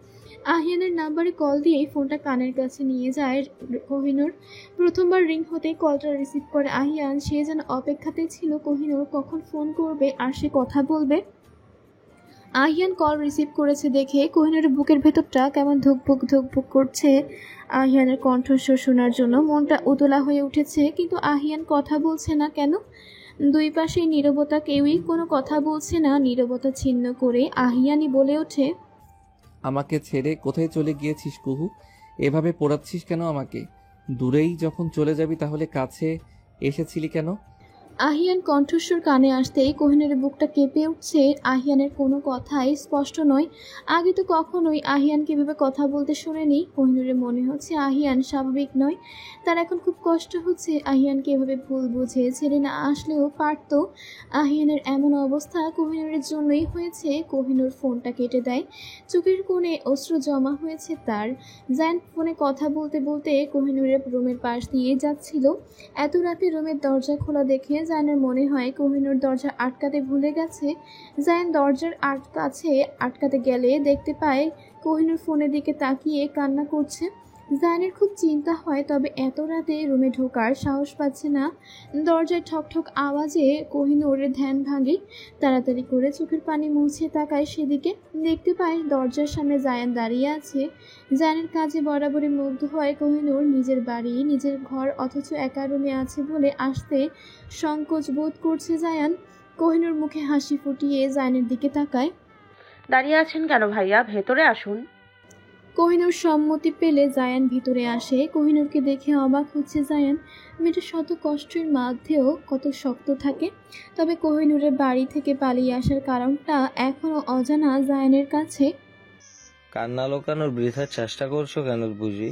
আহিয়ানের নাম্বারে কল দিয়ে ফোনটা কানের কাছে নিয়ে যায় কোহিনূর। প্রথমবার রিং হতেই কলটা রিসিভ করে আহিয়ান। সে যেন অপেক্ষাতে ছিল কোহিনূর কখন ফোন করবে আর সে কথা বলবে। আহিয়ান কল রিসিভ করেছে দেখে কোহিনূরের বুকের ভেতরটা কেমন ধুকপুক ধুকপুক করছে। আহিয়ানের কণ্ঠস্বর শোনার জন্য মনটা উতলা হয়ে উঠেছে, কিন্তু আহিয়ান কথা বলছে না কেন? দুই পাশে নীরবতা, কেউই কোনো কথা বলছে না। নীরবতা ছিন্ন করে আহিয়ানই বলে ওঠে, আমাকে ছেড়ে কোথায় চলে গিয়েছিস কুহু? এভাবে পোড়াচ্ছিস কেন আমাকে? দূরেই যখন চলে যাবি তাহলে কাছে এসেছিলি কেন? আহিয়ান কণ্ঠস্বর কানে আসতেই কোহিনূরের বুকটা কেঁপে উঠছে। আহিয়ানের কোনো কথাই স্পষ্ট নয়। আগে তো কখনোই আহিয়ানকে এভাবে কথা বলতে শুনেনি। কোহিনূরের মনে হচ্ছে আহিয়ান স্বাভাবিক নয়। তার এখন খুব কষ্ট হচ্ছে। আহিয়ানকে এভাবে ভুল বুঝে ছেড়ে না আসলেও পারত। আহিয়ানের এমন অবস্থা কোহিনূরের জন্যই হয়েছে। কোহিনূর ফোনটা কেটে দেয়। চোখের কোণে অশ্রু জমা হয়েছে তার। জায়ান ফোনে কথা বলতে বলতে কোহিনূরের রুমের পাশ দিয়ে যাচ্ছিল। এত রাতে রুমের দরজা খোলা দেখে জায়ানের মনে হয় কোহিনূর দরজা আটকাতে ভুলে গেছে। জায়ান দরজার কাছে আটকাতে গেলে দেখতে পায় কোহিনূর ফোনের দিকে তাকিয়ে কান্না করছে। জায়ানের খুব চিন্তা হয়, তবে এত রাতে রুমে ঢোকার সাহস পাচ্ছে না। দরজায় ঠকঠক আওয়াজে কোহিনূরের ধ্যান ভাঙে। তাড়াতাড়ি করে চোখের পানি মুছে তাকায় সেদিকে। দেখতে পায় দরজার সামনে জায়ান দাঁড়িয়ে আছে। জায়ানের কাজে বরাবরই মুগ্ধ হয় কোহিনূর। নিজের বাড়ি, নিজের ঘর, অথচ একা রুমে আছে বলে আসতে সংকোচ বোধ করছে জায়ান। কোহিনূর মুখে হাসি ফুটিয়ে জায়ানের দিকে তাকায়। দাঁড়িয়ে আছেন কেন ভাইয়া, ভেতরে আসুন। কোহিনূর সম্মতি পেলে জায়ান ভিতরে আসে। কোহিনূরকে দেখে অবাক হচ্ছে জায়ান। মেয়েটা শত কষ্টের মধ্যেও কত শক্ত থাকে। তবে কোহিনূরের বাড়ি থেকে পালিয়ে আসার কারণটা এখনো অজানা জায়ানের কাছে। কান্না লোকানোর বৃথা চেষ্টা করছো কেন বুঝি?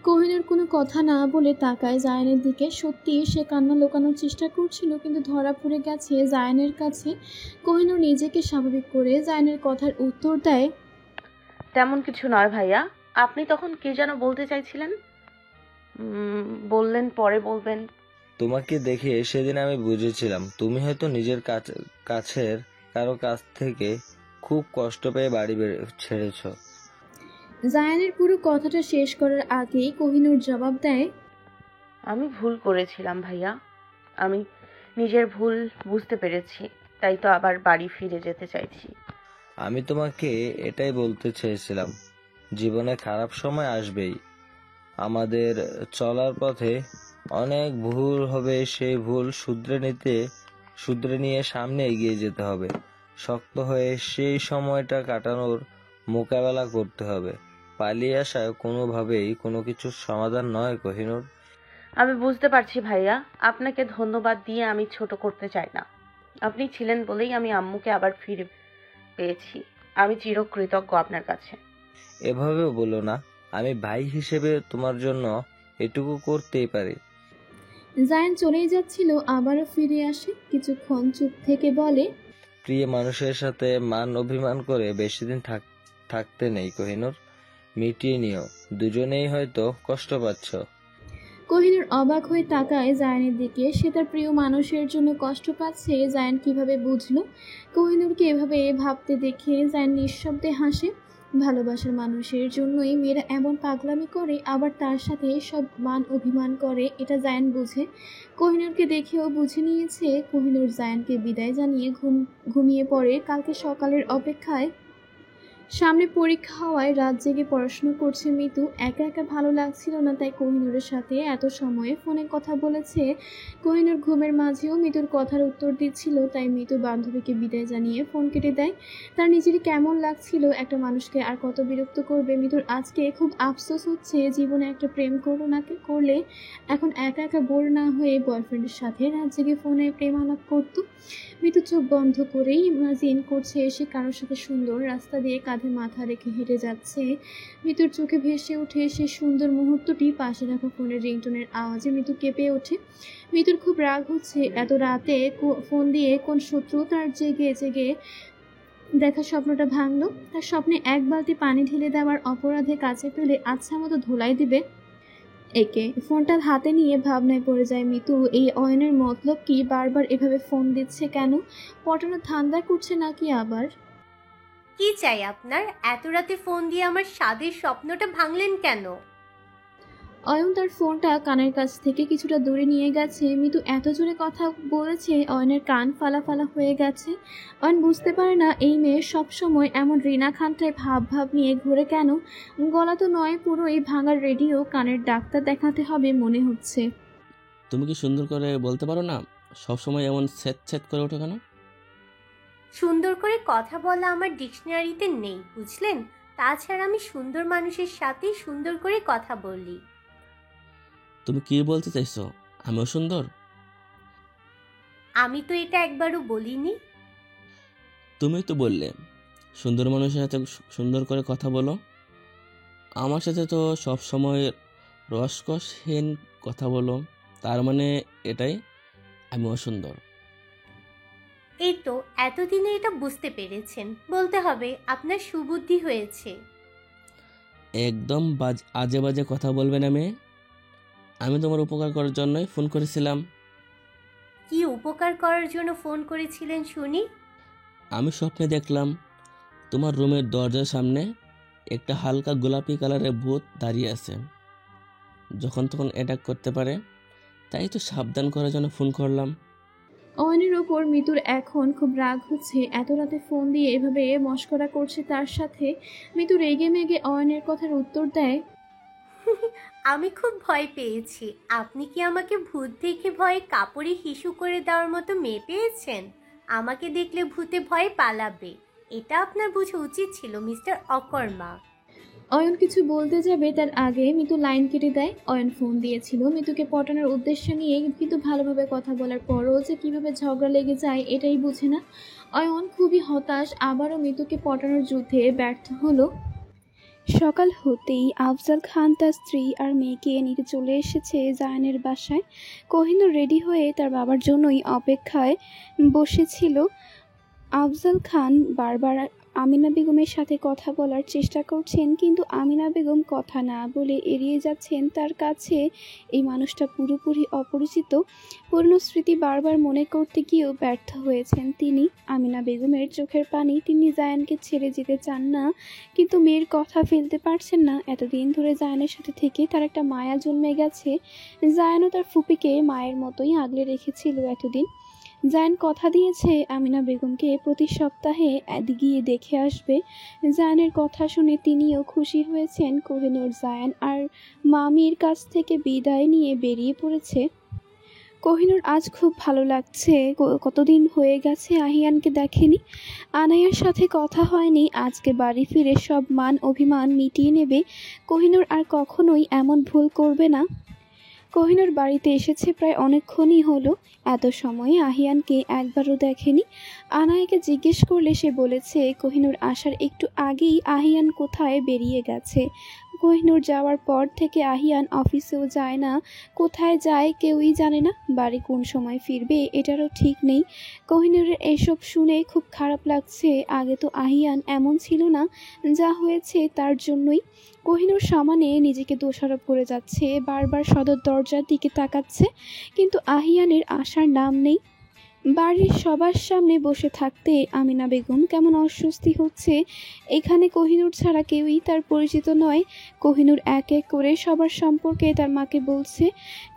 কোহিনূর কোনো কথা না বলে তাকায় জায়ানের দিকে। সত্যি সে কান্না লুকানোর চেষ্টা করছিল, কিন্তু ধরা পড়ে গেছে জায়ানের কাছে। কোহিনূর নিজেকে স্বাভাবিক করে জায়ানের কথার উত্তর দেয়। তেমন কিছু নয় ভাইয়া। আপনি তখন কি যেন বলতে চাইছিলেন? বললেন পরে বলবেন। তোমাকে দেখে সেদিন আমি বুঝেছিলাম তুমি হয়তো নিজের কাছের কারো কাছ থেকে খুব কষ্ট পেয়ে বাড়ি ছেড়েছ। জায়ানের পুরো কথাটা শেষ করার আগেই কোহিনূর জবাব দেয়। আমি ভুল করেছিলাম ভাইয়া। আমি নিজের ভুল বুঝতে পেরেছি, তাই তো আবার বাড়ি ফিরে যেতে চাইছি। আমি তোমাকে এটাই বলতে চেয়েছিলাম, জীবনে খারাপ সময় আসবেই। আমাদের চলার পথে অনেক ভুল হবে, সেই ভুল শুধরে নিয়ে সামনে এগিয়ে যেতে হবে। শক্ত হয়ে সেই সময়টা কাটানোর মোকাবেলা করতে হবে। পালিয়ে আসা কোনোভাবেই কোনো কিছুর সমাধান নয় কোহিনূর। আমি বুঝতে পারছি ভাইয়া, আপনাকে ধন্যবাদ দিয়ে আমি ছোট করতে চাই না। আপনি ছিলেন বলেই আমি আম্মুকে আবার ফিরে পেয়েছি। আমি চিরকৃতজ্ঞ আপনার কাছে। এভাবেও বলো না, আমি ভাই হিসেবে তোমার জন্য এটুকু করতেই পারি। জায়ান চলেই যাচ্ছিল, আবারও ফিরে আসে। কিছুক্ষণ চুপ থেকে বলে, প্রিয় মানুষের সাথে মান অভিমান করে বেশি দিন থাকতে নেই কোহিনূর। মিটিয়ে নিও, দুজনেই হয়তো কষ্ট পাচ্ছ। কোহিনূর অবাক হয়ে তাকায় জায়ানের দিকে। সে তার প্রিয় মানুষের জন্য কষ্ট পাচ্ছে। জায়ান কিভাবে বুঝলো? কোহিনূরকে এভাবে ভাবতে দেখে জায়ান নিঃশব্দে হাসে। ভালোবাসার মানুষের জন্যই মেয়েরা এমন পাগলামি করে, আবার তার সাথে সব মান অভিমান করে, এটা জায়ান বুঝে। কোহিনূরকে দেখেও বুঝে নিয়েছে। কোহিনূর জায়ানকে বিদায় জানিয়ে ঘুমিয়ে পড়ে। কালকে সকালের অপেক্ষায়। সামনে পরীক্ষা হওয়ায় রাত জেগে পড়াশোনা করছে মিতু। একা একা ভালো লাগছিল না, তাই কোহিনূরের সাথে এত সময়ে ফোনে কথা বলেছে। কোহিনূর ঘুমের মাঝেও মিতুর কথার উত্তর দিচ্ছিল, তাই মিতু বান্ধবীকে বিদায় জানিয়ে ফোন কেটে দেয়। তার নিজেরই কেমন লাগছিল, একটা মানুষকে আর কত বিরক্ত করবে। মিতুর আজকে খুব আফসোস হচ্ছে, জীবনে একটা প্রেম করলে এখন একা একা বোর না হয়ে বয়ফ্রেন্ডের সাথে রাত জেগে ফোনে প্রেম আলাপ করতো। মিতু চোখ বন্ধ করেই ইমাজিন করছে সে কারোর সাথে সুন্দর রাস্তা দিয়ে কাঁধে মাথা রেখে হেঁটে যাচ্ছে। মিতুর চোখে ভেসে ওঠে সেই সুন্দর মুহূর্তটি। পাশে রাখা ফোনের রিংটোনের আওয়াজে মিতু কেঁপে ওঠে। মিতুর খুব রাগ হচ্ছে, এত রাতে ফোন দিয়ে কোন শত্রু তার জেগে দেখা স্বপ্নটা ভাঙলো। তার স্বপ্নে এক বালতি পানি ঢেলে দেওয়ার অপরাধে কাছে পেলে আচ্ছা মতো ধোলাই দিবে একে। ফোনটা হাতে নিয়ে ভাবনায় পড়ে যায় মিতু। এই অয়নের মতলব কি? বারবার এভাবে ফোন দিচ্ছে কেন? পটানো ধান্দা করছে নাকি আবার? কি চাই আপনার? এত রাতে ফোন দিয়ে আমার স্বাদের স্বপ্নটা ভাঙলেন কেন? অয়ন তার ফোনটা কানের কাছ থেকে কিছুটা দূরে নিয়ে গেছে। মিতু এত জোরে কথা বলেছে অয়নের কান ফালা হয়ে গেছে। অয়ন বুঝতে পারে না এই মেয়ে সবসময় এমন রিনা খানটায় ভাব নিয়ে ঘুরে কেন। গলা তো নয়, পুরো এই ভাঙার রেডিও। কানের ডাক্তার দেখাতে হবে মনে হচ্ছে। তুমি কি সুন্দর করে বলতে পারো না? সবসময় এমন ছ্যাঁত করে ওঠো কেন? সুন্দর করে কথা বলা আমার ডিকশনারিতে নেই, বুঝলেন? তাছাড়া আমি সুন্দর মানুষের সাথে সুন্দর করে কথা বলি। তুমি কি বলতে চাইছো? আমিও সুন্দর? আমি তো এটা একবারও বলিনি। তুমি তো বললে সুন্দর মানুষের সাথে সুন্দর করে কথা বলো। আমার সাথে তো সব সময় রসকসহীন কথা বলো, তার মানে এটাই আমি অসুন্দর? এই তো এতদিনে এটা বুঝতে পেরেছেন, বলতে হবে আপনার সুবুদ্ধি হয়েছে। একদম আজে বাজে কথা বলবে না মেয়ে। আমি তোমার উপকার করার জন্যই ফোন করেছিলাম। কি উপকার করার জন্য ফোন করেছিলেন শুনি? আমি স্বপ্নে দেখলাম তোমার রুমের দরজার সামনে একটা হালকা গোলাপি কালারের ভূত দাঁড়িয়ে আছে, যখন তখন অ্যাটাক করতে পারে, তাই তো সাবধান করার জন্য ফোন করলাম। অয়নের ওপর মিতুর এখন খুব রাগ হচ্ছে, এত রাতে ফোন দিয়ে এভাবে মশকরা করছে তার সাথে। মিতু রেগে মেগে অয়নের কথার উত্তর দেয়, আমি খুব ভয় পেয়েছি। আপনি কি আমাকে ভূত দেখে ভয়ে কাপড়ে হিসু করে দেওয়ার মতো মেয়ে পেয়েছেন? আমাকে দেখলে ভূতে ভয়ে পালাবে, এটা আপনার বোঝা উচিত ছিল মিস্টার অকর্মা। অয়ন কিছু বলতে যাবে তার আগে মিতু লাইন কেটে দেয়। অয়ন ফোন দিয়েছিল মিতুকে পটানোর উদ্দেশ্য নিয়ে, কিন্তু ভালোভাবে কথা বলার পরও যে কিভাবে ঝগড়া লেগে যায় এটাই বুঝে না। অয়ন খুবই হতাশ, আবারও মিতুকে পটানোর যুদ্ধে ব্যর্থ হলো। সকাল হতেই আফজাল খান তার স্ত্রী আর মেয়েকে নিতে চলে এসেছে জায়ানের বাসায়। কোহিনূর রেডি হয়ে তার বাবার জন্যই অপেক্ষায় বসেছিল। আফজাল খান বারবার আমিনা বেগমের সাথে কথা বলার চেষ্টা করছেন, কিন্তু আমিনা বেগম কথা না বলে এড়িয়ে যাচ্ছেন। তার কাছে এই মানুষটা পুরোপুরি অপরিচিত। পুরনো স্মৃতি বারবার মনে করতে গিয়েও ব্যর্থ হয়েছেন তিনি। আমিনা বেগমের চোখের পানি, তিনি জায়ানকে ছেড়ে যেতে চান না, কিন্তু মেয়ের কথা ফেলতে পারছেন না। এতদিন ধরে জায়ানের সাথে থেকে তার একটা মায়া জন্মে গেছে। জায়ানও তার ফুপিকে মায়ের মতোই আগলে রেখেছিল এতদিন। জায়ান কথা দিয়েছে আমিনা বেগমকে প্রতি সপ্তাহে গিয়ে দেখে আসবে। জায়ানের কথা শুনে তিনিও খুশি হয়েছেন। কোহিনূর জায়ান আর মামির কাছ থেকে বিদায় নিয়ে বেরিয়ে পড়েছে। কোহিনূর আজ খুব ভালো লাগছে, কতদিন হয়ে গেছে আহিয়ানকে দেখেনি। আনায়ার সাথে কথা হয়নি, আজকে বাড়ি ফিরে সব মান অভিমান মিটিয়ে নেবে। কোহিনূর আর কখনোই এমন ভুল করবে না। কোহিনূর বাড়িতে এসেছে প্রায় অনেকক্ষণই হলো, এত সময়ে আহিয়ানকে একবারও দেখেনি। আনায়াকে জিজ্ঞেস করলে সে বলেছে কোহিনূর আসার একটু আগেই আহিয়ান কোথায় বেরিয়ে গেছে। কোহিনূর যাওয়ার পর থেকে আহিয়ান অফিসেও যায় না, কোথায় যায় কেউই জানে না, বাড়ি কোন সময় ফিরবে এটারও ঠিক নেই। কোহিনূরের এসব শুনে খুব খারাপ লাগছে। আগে তো আহিয়ান এমন ছিল না, যা হয়েছে তার জন্যই। কোহিনূর সামনে নিজেকে দোষারোপ করে যাচ্ছে, বারবার সদর দরজার দিকে তাকাচ্ছে, কিন্তু আহিয়ানের আসার নাম নেই। বাড়ির সবার সামনে বসে থাকতে আমিনা বেগম কেমন অস্বস্তি হচ্ছে। এখানে কোহিনূর ছাড়া কেউই তার পরিচিত নয়। কোহিনূর এক এক করে সবার সম্পর্কে তার মাকে বলছে।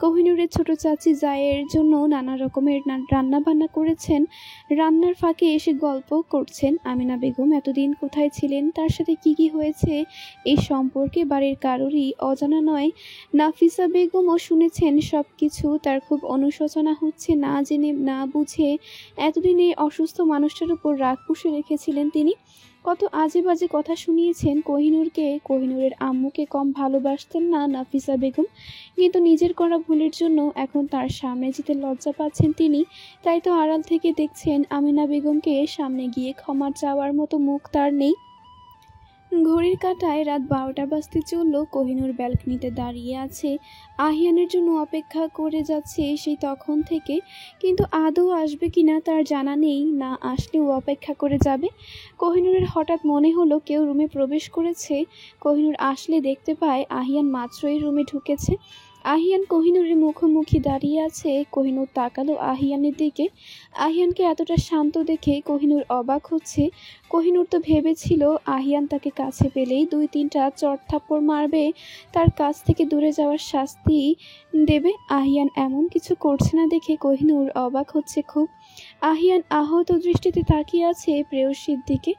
কোহিনূরের ছোট চাচি জায়ের জন্য নানা রকমের রান্না বান্না করেছেন, রান্নার ফাঁকে এসে গল্প করছেন। আমিনা বেগম এতদিন কোথায় ছিলেন, তার সাথে কি কি হয়েছে এই সম্পর্কে বাড়ির কারোরই অজানা নয়। নাফিসা বেগমও শুনেছেন সব কিছু। তার খুব অনুশোচনা হচ্ছে, না জেনে না বুঝে এতদিন এই অসুস্থ মানুষটার উপর রাগ পুষে রেখেছিলেন তিনি। কত আজে বাজে কথা শুনিয়েছেন কোহিনূরকে। কোহিনূরের আম্মুকে কম ভালোবাসতেন না নাফিসা বেগম, কিন্তু নিজের করা ভুলের জন্য এখন তার সামনে যেতে লজ্জা পাচ্ছেন তিনি। তাই তো আড়াল থেকে দেখছেন আমিনা বেগমকে, সামনে গিয়ে ক্ষমা চাওয়ার মতো মুখ তার নেই। ঘড়ির কাঁটায় রাত 12টা বাজতে চলল। কোহিনূর ব্যালকনিতে দাঁড়িয়ে আছে, আহিয়ানের জন্য অপেক্ষা করে যাচ্ছে সেই তখন থেকে, কিন্তু আদৌ আসবে কিনা তার জানা নেই। না আসলেও অপেক্ষা করে যাবে। কোহিনূরের হঠাৎ মনে হলো কেউ রুমে প্রবেশ করেছে। কোহিনূর আসলে দেখতে পায় আহিয়ান মাত্রই রুমে ঢুকেছে। আহিয়ান কোহিনূরের মুখোমুখি দাঁড়িয়ে আছে। কোহিনূর তাকালো আহিয়ানের দিকে। আহিয়ানকে এতটা শান্ত দেখে কোহিনূর অবাক হচ্ছে। কোহিনূর তো ভেবেছিল আহিয়ান তাকে কাছে পেলেই 2-3টা চড় থাপ্পড় মারবে, তার কাছ থেকে দূরে যাওয়ার শাস্তি দেবে। আহিয়ান এমন কিছু করছে না দেখে কোহিনূর অবাক হচ্ছে খুব। আহিয়ান আহত দৃষ্টিতে তাকিয়ে আছে প্রেয়সীর দিকে।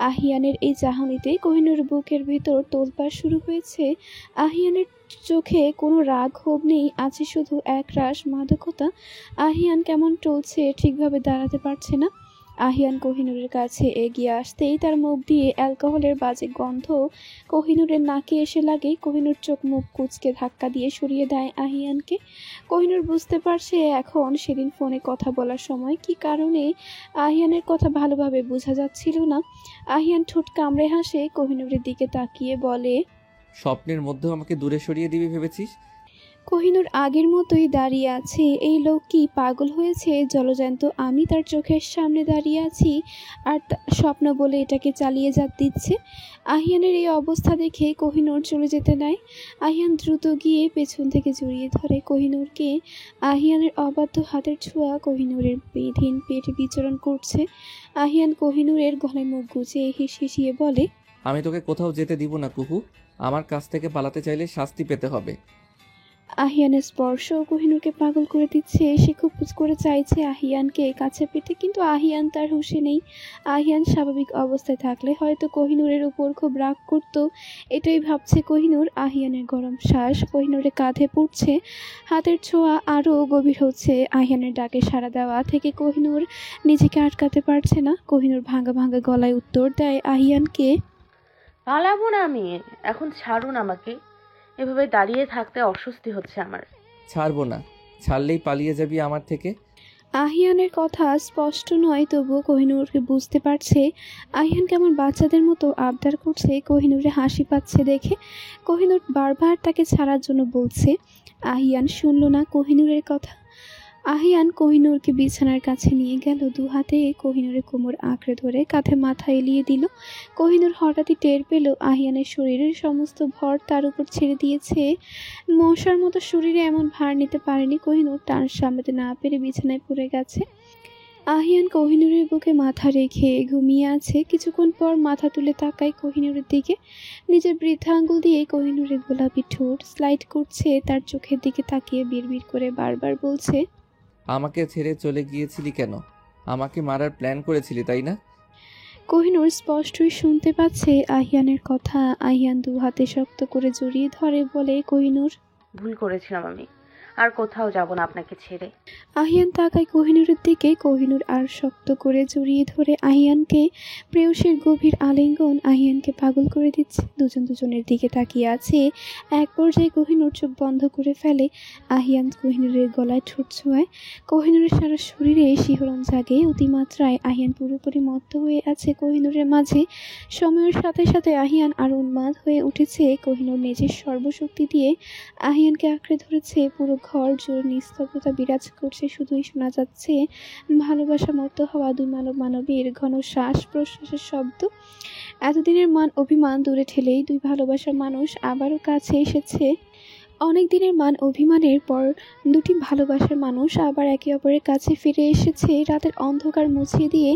আহিয়ানের এই চাহনিতে কোহিনূর বুকের ভিতর তোলপাড় শুরু হয়েছে। আহিয়ানের চোখে কোনো রাগ ক্ষোভ নেই, আছে শুধু একরাশ মাদকতা। আহিয়ান কেমন টলছে, ঠিকভাবে দাঁড়াতে পারছে না। আহিয়ান কোহিনূরের কাছে এগিয়ে আসতেই তার মুখ দিয়ে অ্যালকোহলের বাজে গন্ধ কোহিনূরের নাকে এসে লাগে। কোহিনূর চোখ মুখ কুঁচকে ধাক্কা দিয়ে সরিয়ে দেয় আহিয়ানকে। কোহিনূর বুঝতে পারছে এখন সেদিন ফোনে কথা বলার সময় কি কারণে আহিয়ানের কথা ভালোভাবে বোঝা যাচ্ছিল না। আহিয়ান ঠোঁট কামড়ে হাসে, কোহিনূরের দিকে তাকিয়ে বলে, স্বপ্নের মধ্যেও আমাকে দূরে সরিয়ে দিবি ভেবেছিস? কোহিনূর আগের মতোই দাঁড়িয়ে আছে। এই লোক কি পাগল হয়েছে? জলজ্যান্ত আমি তার চোখের সামনে দাঁড়িয়ে আছি আর স্বপ্ন বলে এটাকে চালিয়ে দিচ্ছে। আহিয়ানের এই অবস্থা দেখে কোহিনূর চলে যেতে নেয়। আহিয়ান দ্রুত গিয়ে পেছন থেকে জড়িয়ে ধরে কোহিনূরকে। আহিয়ানের অবাধ্য হাতের ছোঁয়া কোহিনূরের বেধীন পেটে বিচরণ করছে। আহিয়ান কোহিনূরের গলায় মুখ গুজে হিসিয়ে বলে, আমি তোকে কোথাও যেতে দিব না কুহু। আমার কাছ থেকে পালাতে চাইলে শাস্তি পেতে হবে। আহিয়ানের স্পর্শ কোহিনূরকে পাগল করে দিচ্ছে। সে খুব করে চাইছে আহিয়ানকে কাছে পেতে, কিন্তু আহিয়ান তার হুঁশে নেই। আহিয়ান স্বাভাবিক অবস্থায় থাকলে হয়তো কোহিনূরের উপর খুব রাগ করত। এটাই ভাবছে কোহিনূর। আহিয়ানের গরম শ্বাস কোহিনূরের কাঁধে পড়ছে, হাতের ছোঁয়া আরও গভীর হচ্ছে। আহিয়ানের ডাকে সাড়া দেওয়া থেকে কোহিনূর নিজেকে আটকাতে পারছে না। কোহিনূর ভাঙা ভাঙা গলায় উত্তর দেয় আহিয়ানকে, পালাবো না আমি, এখন ছাড়ুন আমাকে। এভাবে দাঁড়িয়ে থাকতে অস্বস্তি হচ্ছে আমার। ছাড়বো না, ছাড়লেই পালিয়ে যাবি আমার থেকে। আহিয়ানের কথা স্পষ্ট নয়, তবুও কোহিনূরকে বুঝতে পারছে আহিয়ান কেমন বাচ্চাদের মতো আবদার করছে। কোহিনূরে হাসি পাচ্ছে দেখে কোহিনূর বারবার তাকে ছাড়ার জন্য বলছে। আহিয়ান শুনল না কোহিনূরের কথা। আহিয়ান কোহিনূরকে বিছানার কাছে নিয়ে গেল। দু হাতে কোহিনূরের কোমর আঁকড়ে ধরে কাঁধে মাথা এলিয়ে দিল। কোহিনূর হঠাৎই টের পেল আহিয়ানের শরীরের সমস্ত ভর তার উপর ছেড়ে দিয়েছে। মশার মতো শরীরে এমন ভার নিতে পারেনি কোহিনূর। টান সামলাতে না পেরে বিছানায় পড়ে গেছে। আহিয়ান কোহিনূরের বুকে মাথা রেখে ঘুমিয়ে আছে। কিছুক্ষণ পর মাথা তুলে তাকায় কোহিনূরের দিকে। নিজের বৃদ্ধা আঙ্গুল দিয়ে কোহিনূরের গোলাপি ঠোঁট স্লাইড করছে। তার চোখের দিকে তাকিয়ে বিড়বিড় করে বারবার বলছে, আমাকে ছেড়ে চলে গিয়েছিলি কেন? আমাকে মারার প্ল্যান করেছিলি তাই না? কোহিনূর স্পষ্টই শুনতে পাচ্ছে আহিয়ানের কথা। আহিয়ান দু হাতে শক্ত করে জড়িয়ে ধরে বলে, কোহিনূর ভুল করেছিলাম আমি, আর কোথাও যাব না আপনাকে ছেড়ে। আহিয়ান তাকায় কোহিনূরের দিকে। কোহিনূর আর শক্ত করে জড়িয়ে ধরে আহিয়ানকে। প্রেয়সীর গভীর আলিঙ্গন আহিয়ানকে পাগল করে দিচ্ছে। দুজন দুজনের দিকে তাকিয়ে আছে। এক পর্যায়ে কোহিনূর চোখ বন্ধ করে ফেলে। আহিয়ান কোহিনূরের গলায় ঠোঁট ছোঁয়ায়। কোহিনূরের সারা শরীরে শিহরণ জাগে। অতিমাত্রায় আহিয়ান পুরোপুরি মত্ত হয়ে আছে কোহিনূরের মাঝে। সময়ের সাথে সাথে আহিয়ান আরও উন্মাদ হয়ে উঠেছে। কোহিনূর নিজের সর্বশক্তি দিয়ে আহিয়ানকে আঁকড়ে ধরেছে। পুরো ঘর জোর নিস্তব্ধতা বিরাজ করছে। শুধুই শোনা যাচ্ছে ভালোবাসা মতো হওয়া দুই মানবীর ঘন শ্বাস প্রশ্বাসের শব্দ। এতদিনের মান অভিমান দূরে ঠেলেই দুই ভালোবাসার মানুষ আবারও কাছে এসেছে। অনেক দিনের মান অভিমানের পর দুটি ভালোবাসার মানুষ আবার একে অপরের কাছে ফিরে এসেছে। রাতের অন্ধকার মুছিয়ে দিয়ে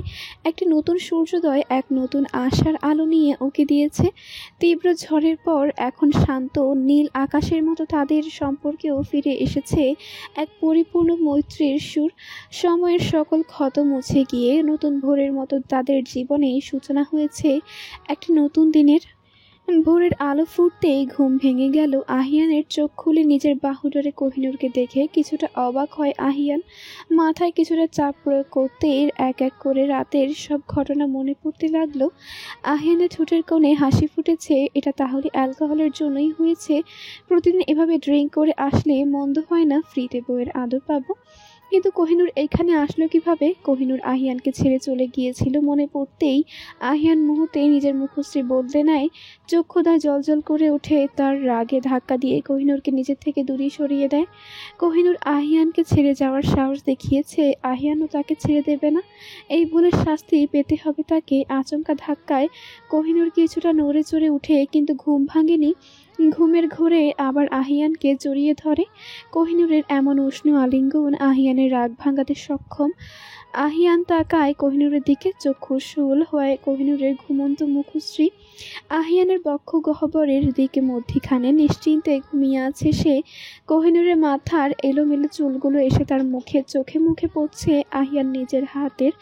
একটি নতুন সূর্যোদয় এক নতুন আশার আলো নিয়ে উঁকি দিয়েছে। তীব্র ঝড়ের পর এখন শান্ত নীল আকাশের মতো তাদের সম্পর্কেও ফিরে এসেছে এক পরিপূর্ণ মৈত্রীর সুর। সময়ের সকল ক্ষত মুছে গিয়ে নতুন ভোরের মতো তাদের জীবনে সূচনা হয়েছে একটি নতুন দিনের। ভোরের আলো ফুটতেই ঘুম ভেঙে গেল আহিয়ানের। চোখ খুলে নিজের বাহুডোরে কোহিনূরকে দেখে কিছুটা অবাক হয় আহিয়ান। মাথায় কিছুটা চাপ প্রয়োগ করতে এক এক করে রাতের সব ঘটনা মনে পড়তে লাগলো। আহিয়ানের ঠোঁটের কোণে হাসি ফুটেছে। এটা তাহলে অ্যালকোহলের জন্যই হয়েছে। প্রতিদিন এভাবে ড্রিঙ্ক করে আসলে মন্দ হয় না, ফ্রিতে বইয়ের আদর পাবো। কিন্তু কোহিনূর এইখানে আসলো কিভাবে? কোহিনূর আহিয়ানকে ছেড়ে চলে গিয়েছিল মনে পড়তেই আহিয়ান মুহূর্তে নিজের মুখশ্রী বদলে নেয়। চক্ষুদায় জলজল করে ওঠে। তার রাগে ধাক্কা দিয়ে কোহিনূরকে নিজের থেকে দূরে সরিয়ে দেয়। কোহিনূর আহিয়ানকে ছেড়ে যাওয়ার সাহস দেখিয়েছে, আহিয়ানও তাকে ছেড়ে দেবে না। এই ভুলের শাস্তি পেতে হবে তাকে। আচমকা ধাক্কায় কোহিনূর কিছুটা নড়ে চড়ে উঠে, কিন্তু ঘুম ভাঙেনি। ঘুমের ঘোরে আবার আহিয়ানকে জড়িয়ে ধরে। কোহিনূরের এমন উষ্ণ আলিঙ্গন আহিয়ানের রাগ ভাঙাতে সক্ষম। আহিয়ান তাকায় কোহিনূরের দিকে। চক্ষু শুল হয় কোহিনূরের ঘুমন্ত মুখশ্রী। আহিয়ানের বক্ষ গহ্বরের দিকে মধ্যিখানে নিশ্চিন্তে ঘুমিয়ে আছে সে। কোহিনূরের মাথার এলোমেলো চুলগুলো এসে তার চোখে মুখে পড়ছে। আহিয়ান নিজের হাতের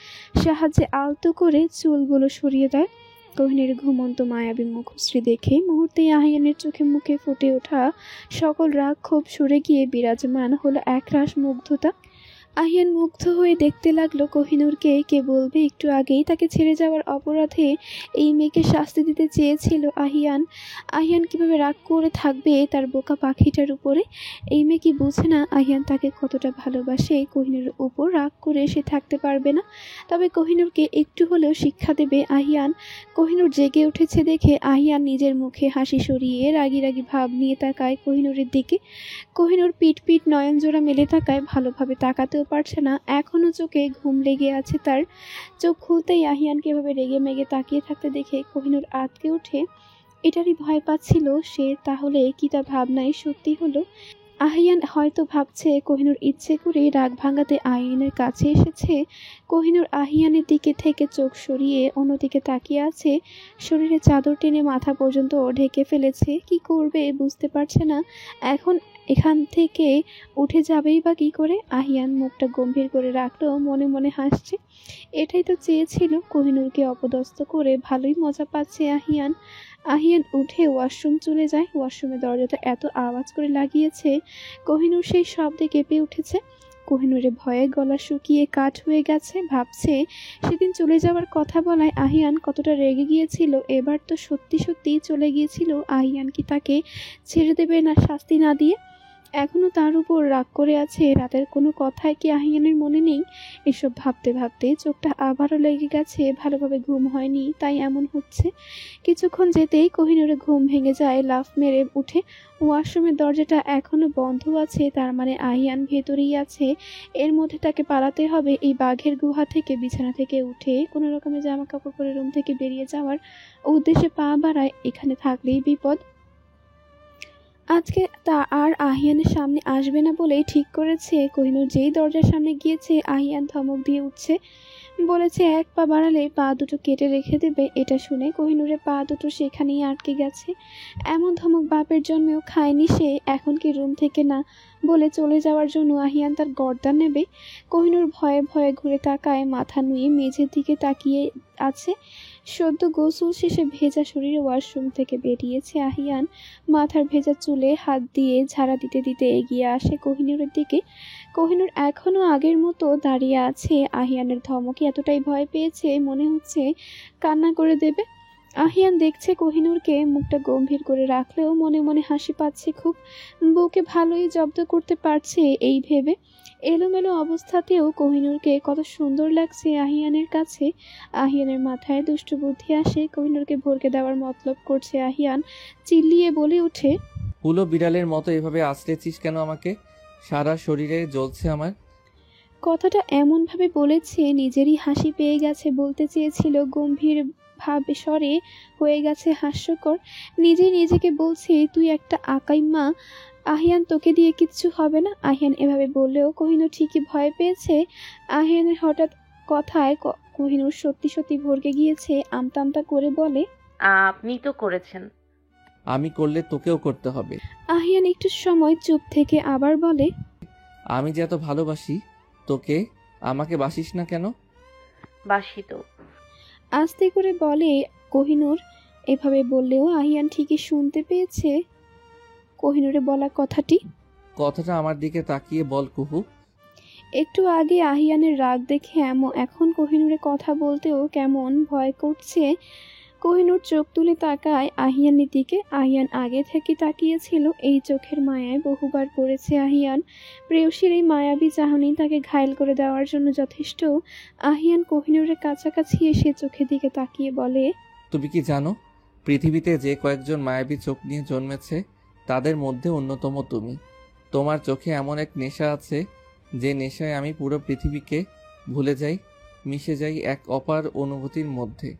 সাহায্যে আলতো করে চুলগুলো সরিয়ে দেয়। কোহিনূরের ঘুমন্ত মায়াবী মুখশ্রী দেখে মুহূর্তেই আহিয়ানের চোখে মুখে ফুটে ওঠা সকল রাগ ক্ষোভ সরে গিয়ে বিরাজমান হলো একরাশ মুগ্ধতা। আহিয়ান মুগ্ধ হয়ে দেখতে লাগলো কোহিনূরকে। কে বলবে একটু আগেই তাকে ছেড়ে যাওয়ার অপরাধে এই মেয়েকে শাস্তি দিতে চেয়েছিল আহিয়ান। আহিয়ান কিভাবে রাগ করে থাকবে তার বোকা পাখিটার উপরে? এই মেয়ে কি বুঝে না আহিয়ান তাকে কতটা ভালোবাসে? কোহিনূরের উপর রাগ করে সে থাকতে পারবে না। তবে কোহিনূরকে একটু হলেও শিক্ষা দেবে আহিয়ান। কোহিনূর জেগে উঠেছে দেখে আহিয়ান নিজের মুখে হাসি সরিয়ে রাগী রাগী ভাব নিয়ে তাকায় কোহিনূরের দিকে। কোহিনূর পিট পিট নয়ন জোড়া মেলে তাকায়, ভালোভাবে তাকাতেও পারছে না। এখনও চোখে ঘুম লেগে আছে তার। চোখ খুলতেই আহিয়ানকে এভাবে রেগে মেগে তাকিয়ে থাকতে দেখে কোহিনূর আঁতকে ওঠে। এটারই ভয় পাচ্ছিল সে, তাহলে কি তা ভাবনাই সত্যি হলো? আহিয়ান হয়তো ভাবছে কোহিনূর ইচ্ছে করে রাগ ভাঙাতে আহিয়ানের কাছে এসেছে। কোহিনূর আহিয়ানের দিকে থেকে চোখ সরিয়ে অন্যদিকে তাকিয়ে আছে। শরীরে চাদর টেনে মাথা পর্যন্ত ঢেকে ফেলেছে। কি করবে বুঝতে পারছে না। এখন এখান থেকে উঠে যাবেই বা কী করে? আহিয়ান মুখটা গম্ভীর করে রাখলো, মনে মনে হাসছে। এটাই তো চেয়েছিল, কোহিনূরকে অপদস্থ করে ভালোই মজা পাচ্ছে আহিয়ান। আহিয়ান উঠে ওয়াশরুম চলে যায়। ওয়াশরুমের দরজাটা এত আওয়াজ করে লাগিয়েছে, কোহিনূর সেই শব্দে কেঁপে উঠেছে। কোহিনূরের ভয়ে গলা শুকিয়ে কাঠ হয়ে গেছে। ভাবছে সেদিন চলে যাওয়ার কথা বলায় আহিয়ান কতটা রেগে গিয়েছিল। এবার তো সত্যি সত্যিই চলে গিয়েছিল। আহিয়ান কি তাকে ছেড়ে দেবে না শাস্তি না দিয়ে? এখনও তার উপর রাগ করে আছে। রাতের কোনো কথাই কি আহিয়ানের মনে নেই? এসব ভাবতে ভাবতে চোখটা আবারও লেগে গেছে। ভালোভাবে ঘুম হয়নি তাই এমন হচ্ছে। কিছুক্ষণ যেতেই কোহিনূরের ঘুম ভেঙে যায়। লাফ মেরে উঠে ওয়াশরুমের দরজাটা এখনো বন্ধ আছে, তার মানে আহিয়ান ভেতরেই আছে। এর মধ্যে তাকে পালাতে হবে এই বাঘের গুহা থেকে। বিছানা থেকে উঠে কোনো রকমের জামা কাপড় পরে রুম থেকে বেরিয়ে যাওয়ার উদ্দেশ্যে পা বাড়ায়। এখানে থাকলেই বিপদ। আজকে তা আর আহিয়ানের সামনে আসবে না বলেই ঠিক করেছে। কোহিনূর যেই দরজার সামনে গিয়েছে আহিয়ান ধমক দিয়ে উঠছে। বলেছে এক পা বাড়ালে পা দুটো কেটে রেখে দেবে। এটা শুনে কোহিনূরের পা দুটো সেখানেই আটকে গেছে। এমন ধমক বাপের জন্মেও খায়নি সে। এখন কি রুম থেকে না বলে চলে যাওয়ার জন্য আহিয়ান তার গর্দান নেবে? কোহিনূর ভয়ে ভয়ে ঘুরে তাকায়, মাথা নুয়ে মেঝের দিকে তাকিয়ে আছে। সদ্য গোসল শেষে ভেজা শরীরে ওয়াশরুম থেকে বেরিয়েছে আহিয়ান। মাথার ভেজা চুলে হাত দিয়ে ঝাড়া দিতে দিতে এগিয়ে আসে কোহিনূরের দিকে। কোহিনূর এখনও আগের মতো দাঁড়িয়ে আছে। আহিয়ানের ধমকে এতটাই ভয় পেয়েছে মনে হচ্ছে কান্না করে দেবে। আহিয়ান দেখছে কোহিনূরকে, মুখটা গম্ভীর করে রাখলেও মনে মনে হাসি পাচ্ছে খুব। বউকে ভালোই জব্দ করতে পারছে এই ভেবে। এলোমেলো অবস্থাতেও কোহিনূরকে কত সুন্দর লাগছে আহিয়ানের কাছে। আহিয়ানের মাথায় দুষ্ট বুদ্ধি আসে। কোহিনূরকে ভরকে দেওয়ার মতলব করছে আহিয়ান। চিল্লিয়ে বলে ওঠে, হুলো বিড়ালের মতো এভাবে আছড়েছিস কেন আমাকে? সারা শরীরে জ্বলছে আমার। কথাটা এমনভাবে বলেছে নিজেরই হাসি পেয়ে গেছে। বলতে চেয়েছিল গম্ভীর ভাবে, স্বরে হয়ে গেছে হাস্যকর। নিজেই নিজেকে বলছে তুই একটা আকাইমা, আহিয়ান তোকে দিয়ে কিচ্ছু হবে না। আহিয়ান এভাবে বললেও কোহিনূর ঠিকই ভয় পেয়েছে। আহিয়ানের হঠাৎ কথায় কোহিনূর সত্যি সত্যি ভরকে গিয়েছে। আমতা আমতা করে বলে, আপনি তো করেছেন। আমি করলে তোকেও করতে হবে। আহিয়ান একটু সময় চুপ থেকে আবার বলে, আমি যে এত ভালোবাসি তোকে, আমাকে বাসিস না কেন? বাসি তো। আস্তে করে বলে কোহিনূর। এভাবে বললেও আহিয়ান ঠিকই শুনতে পেয়েছে কোহিনূরের বলা কথাটি। কথাটা আমার দিকে তাকিয়ে বল কুহু। একটু আগে আহিয়ানের রাগ দেখে এখন কোহিনূরের কথা বলতেও কেমন ভয় করছে। কোহিনূর চোখ তুলে তাকায় আহিয়ানের দিকে। আহিয়ান আগে থেকে তাকিয়েছিল। এই চোখের মায়ায় বহুবার পড়েছে আহিয়ান। প্রেয়সীর এই মায়াবী চাহনি তাকে ঘায়েল করে দেওয়ার জন্য যথেষ্ট। আহিয়ান কোহিনূরের কাছাকাছি এসে চোখের দিকে তাকিয়ে বলে, তুমি কি জানো পৃথিবীতে যে কয়েকজন মায়াবী চোখ নিয়ে জন্মেছে তাদের মধ্যে অন্যতম তুমি। তোমার চোখে এমন এক নেশা আছে যে নেশায় আমি পুরো পৃথিবীকে ভুলে যাই, মিশে যাই এক অপার অনুভূতির মধ্যে।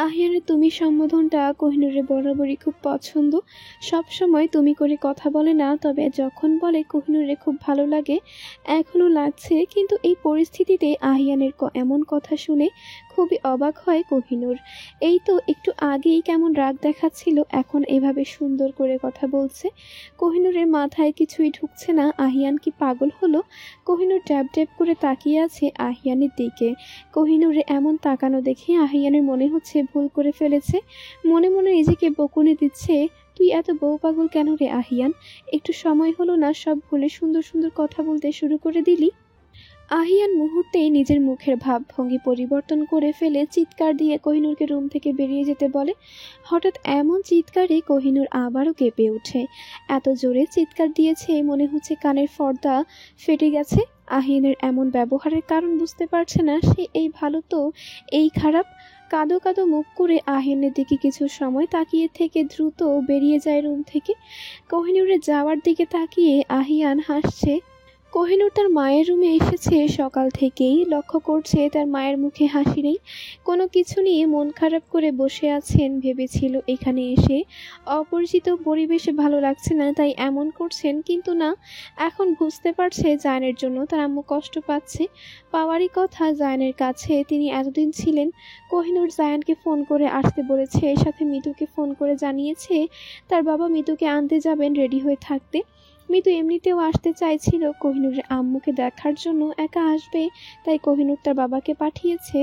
আহিয়ানের তুমি সম্বোধনটা কোহিনূরের বরাবরই খুব পছন্দ। সব সময় তুমি করে কথা বলে না, তবে যখন বলে কোহিনূরের খুব ভালো লাগে। এখনও লাগছে, কিন্তু এই পরিস্থিতিতে আহিয়ানের এমন কথা শুনে খুবই অবাক হয় কোহিনূর। এই তো একটু আগেই কেমন রাগ দেখাচ্ছিল, এখন এভাবে সুন্দর করে কথা বলছে। কোহিনূরের মাথায় কিছুই ঢুকছে না। আহিয়ান কি পাগল হলো? কোহিনূর ড্যাব ড্যাব করে তাকিয়ে আছে আহিয়ানের দিকে। কোহিনূরের এমন তাকানো দেখে আহিয়ানের মনে হচ্ছে ভুল করে ফেলেছে। মনে মনে নিজেকে বকুনি দিচ্ছে, তুই এত বউ পাগল কেন রে আহিয়ান? একটু সময় হলো না সব ভুলে সুন্দর সুন্দর কথা বলতে শুরু করে দিলি? আহিয়ান মুহূর্তেই নিজের মুখের ভাবভঙ্গি পরিবর্তন করে ফেলে চিৎকার দিয়ে কোহিনূরকে রুম থেকে বেরিয়ে যেতে বলে। হঠাৎ এমন চিৎকারে কোহিনূর আবারও কেঁপে ওঠে। এত জোরে চিৎকার দিয়েছে মনে হচ্ছে কানের পর্দা ফেটে গেছে। আহিয়ানের এমন ব্যবহারের কারণ বুঝতে পারছে না সে এই ভালো তো এই খারাপ। কাঁদো কাঁদো মুখ করে আহিয়ানের দিকে কিছু সময় তাকিয়ে থেকে দ্রুত বেরিয়ে যায় রুম থেকে। কোহিনূরের যাওয়ার দিকে তাকিয়ে আহিয়ান হাসছে। কোহিনূর তার মায়ের রুমে এসেছে সকাল থেকেই, লক্ষ্য করছে তার মায়ের মুখে হাসি নেই। কোনো কিছু নিয়ে মন খারাপ করে বসে আছেন, ভেবেছিল এখানে এসে অপরিচিত পরিবেশে ভালো লাগছে না তাই এমন করছেন, কিন্তু না, এখন বুঝতে পারছে জায়ানের জন্য তার আম্মু কষ্ট পাচ্ছে। পাওয়ারই কথা জায়ানের কাছে, তিনি এতদিন ছিলেন। কোহিনূর জায়ানকে ফোন করে আসতে বলেছে, সাথে মিতুকে ফোন করে জানিয়েছে তার বাবা মিতুকে আনতে যাবেন, রেডি হয়ে থাকতে। মিতু এমনিতেও আসতে চাইছিল কোহিনূরের আম্মুকে দেখার জন্য, একা আসবে তাই কোহিনূর তার বাবাকে পাঠিয়েছে।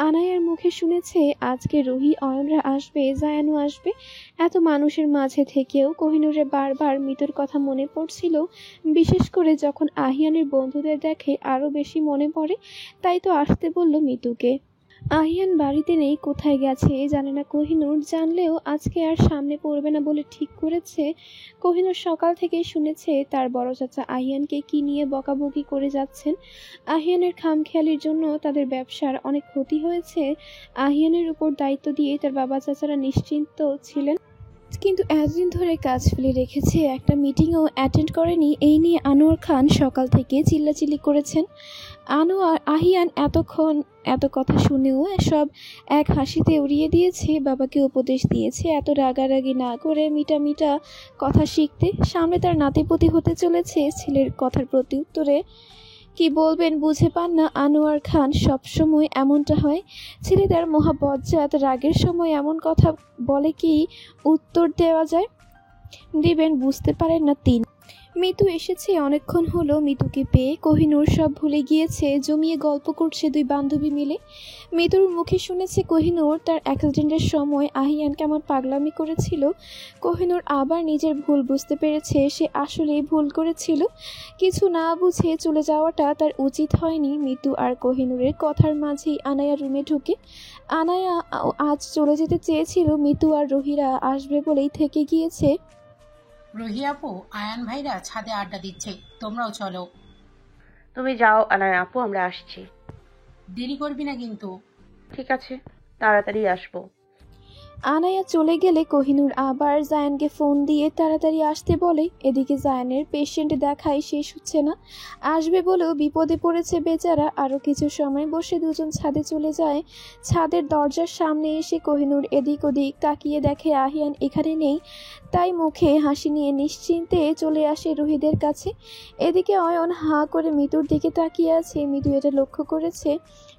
আনায়ার মুখে শুনেছে আজকে রুহি অয়নরা আসবে, জায়ানও আসবে। এত মানুষের মাঝে থেকেও কোহিনূরের বারবার মিতুর কথা মনে পড়ছিল, বিশেষ করে যখন আহিয়ানের বন্ধুদের দেখে আরও বেশি মনে পড়ে। তাই তো আসতে বলল মিতুকে। আহিয়ান বাড়িতে নেই, কোথায় গেছে জানে না কোহিনূর, জানলেও আজকে আর সামনে পড়বে না বলে ঠিক করেছে। কোহিনূর সকাল থেকেই শুনেছে তার বড় চাচা আহিয়ানকে কি নিয়ে বকাবকি করে যাচ্ছেন। আহিয়ানের খামখেয়ালির জন্য তাদের ব্যবসার অনেক ক্ষতি হয়েছে। আহিয়ানের উপর দায়িত্ব দিয়ে তার বাবা চাচারা নিশ্চিন্ত ছিলেন, কিন্তু এতদিন ধরে কাজ ফেলে রেখেছে, একটা মিটিংও অ্যাটেন্ড করেনি। এই নিয়ে আনোয়ার খান সকাল থেকে চিল্লাচিল্লি করেছেন। আহিয়ান এতক্ষণ এত কথা শুনেও সব এক হাসিতে উড়িয়ে দিয়েছে। বাবাকে উপদেশ দিয়েছে এত রাগারাগি না করে মিটা মিটা কথা শিখতে। সামনে তার নাতিপতি হতে চলেছে, ছেলের কথার প্রতি উত্তরে কি বলবেন বুঝে পান না আনোয়ার খান। সবসময় এমনটা হয়, ছেলে তার মহাবজ্জাত, রাগের সময় এমন কথা বলে কি উত্তর দেওয়া যায়, দিবেন বুঝতে পারেন না তিনি। মিতু এসেছে অনেকক্ষণ হলো, মিতুকে পেয়ে কোহিনূর সব ভুলে গিয়েছে, জমিয়ে গল্প করছে দুই বান্ধবী মিলে। মিতুর মুখে শুনেছে কোহিনূর তার অ্যাক্সিডেন্টের সময় আহিয়ান কেমন পাগলামি করেছিল। কোহিনূর আবার নিজের ভুল বুঝতে পেরেছে, সে আসলেই ভুল করেছিল, কিছু না বুঝে চলে যাওয়াটা তার উচিত হয়নি। মিতু আর কোহিনূরের কথার মাঝেই আনায়া রুমে ঢুকে। আনায়া আজ চলে যেতে চেয়েছিল, মিতু আর রুহিরা আসবে বলেই থেকে গিয়েছে। রুহি আপু, আয়ান ভাইরা ছাদে আড্ডা দিচ্ছে, তোমরাও চলো। তুমি যাও আনায়া আপু, আমরা আসছি। দেরি করবি না কিন্তু। ঠিক আছে, তাড়াতাড়ি আসবো। আনায়া চলে গেলে কোহিনূর আবার জায়ানকে ফোন দিয়ে তাড়াতাড়ি আসতে বলে। এদিকে জায়ানের পেশেন্ট দেখাই শেষ হচ্ছে না, আসবে বলেও বিপদে পড়েছে বেচারা। আরও কিছু সময় বসে দুজন ছাদে চলে যায়। ছাদের দরজার সামনে এসে কোহিনূর এদিক ওদিক তাকিয়ে দেখে আহিয়ান এখানে নেই, তাই মুখে হাসি নিয়ে নিশ্চিন্তে চলে আসে রুহিদের কাছে। এদিকে অয়ন হাঁ করে মিতুর দিকে তাকিয়ে আছে। মিতু এটা লক্ষ্য করেছে,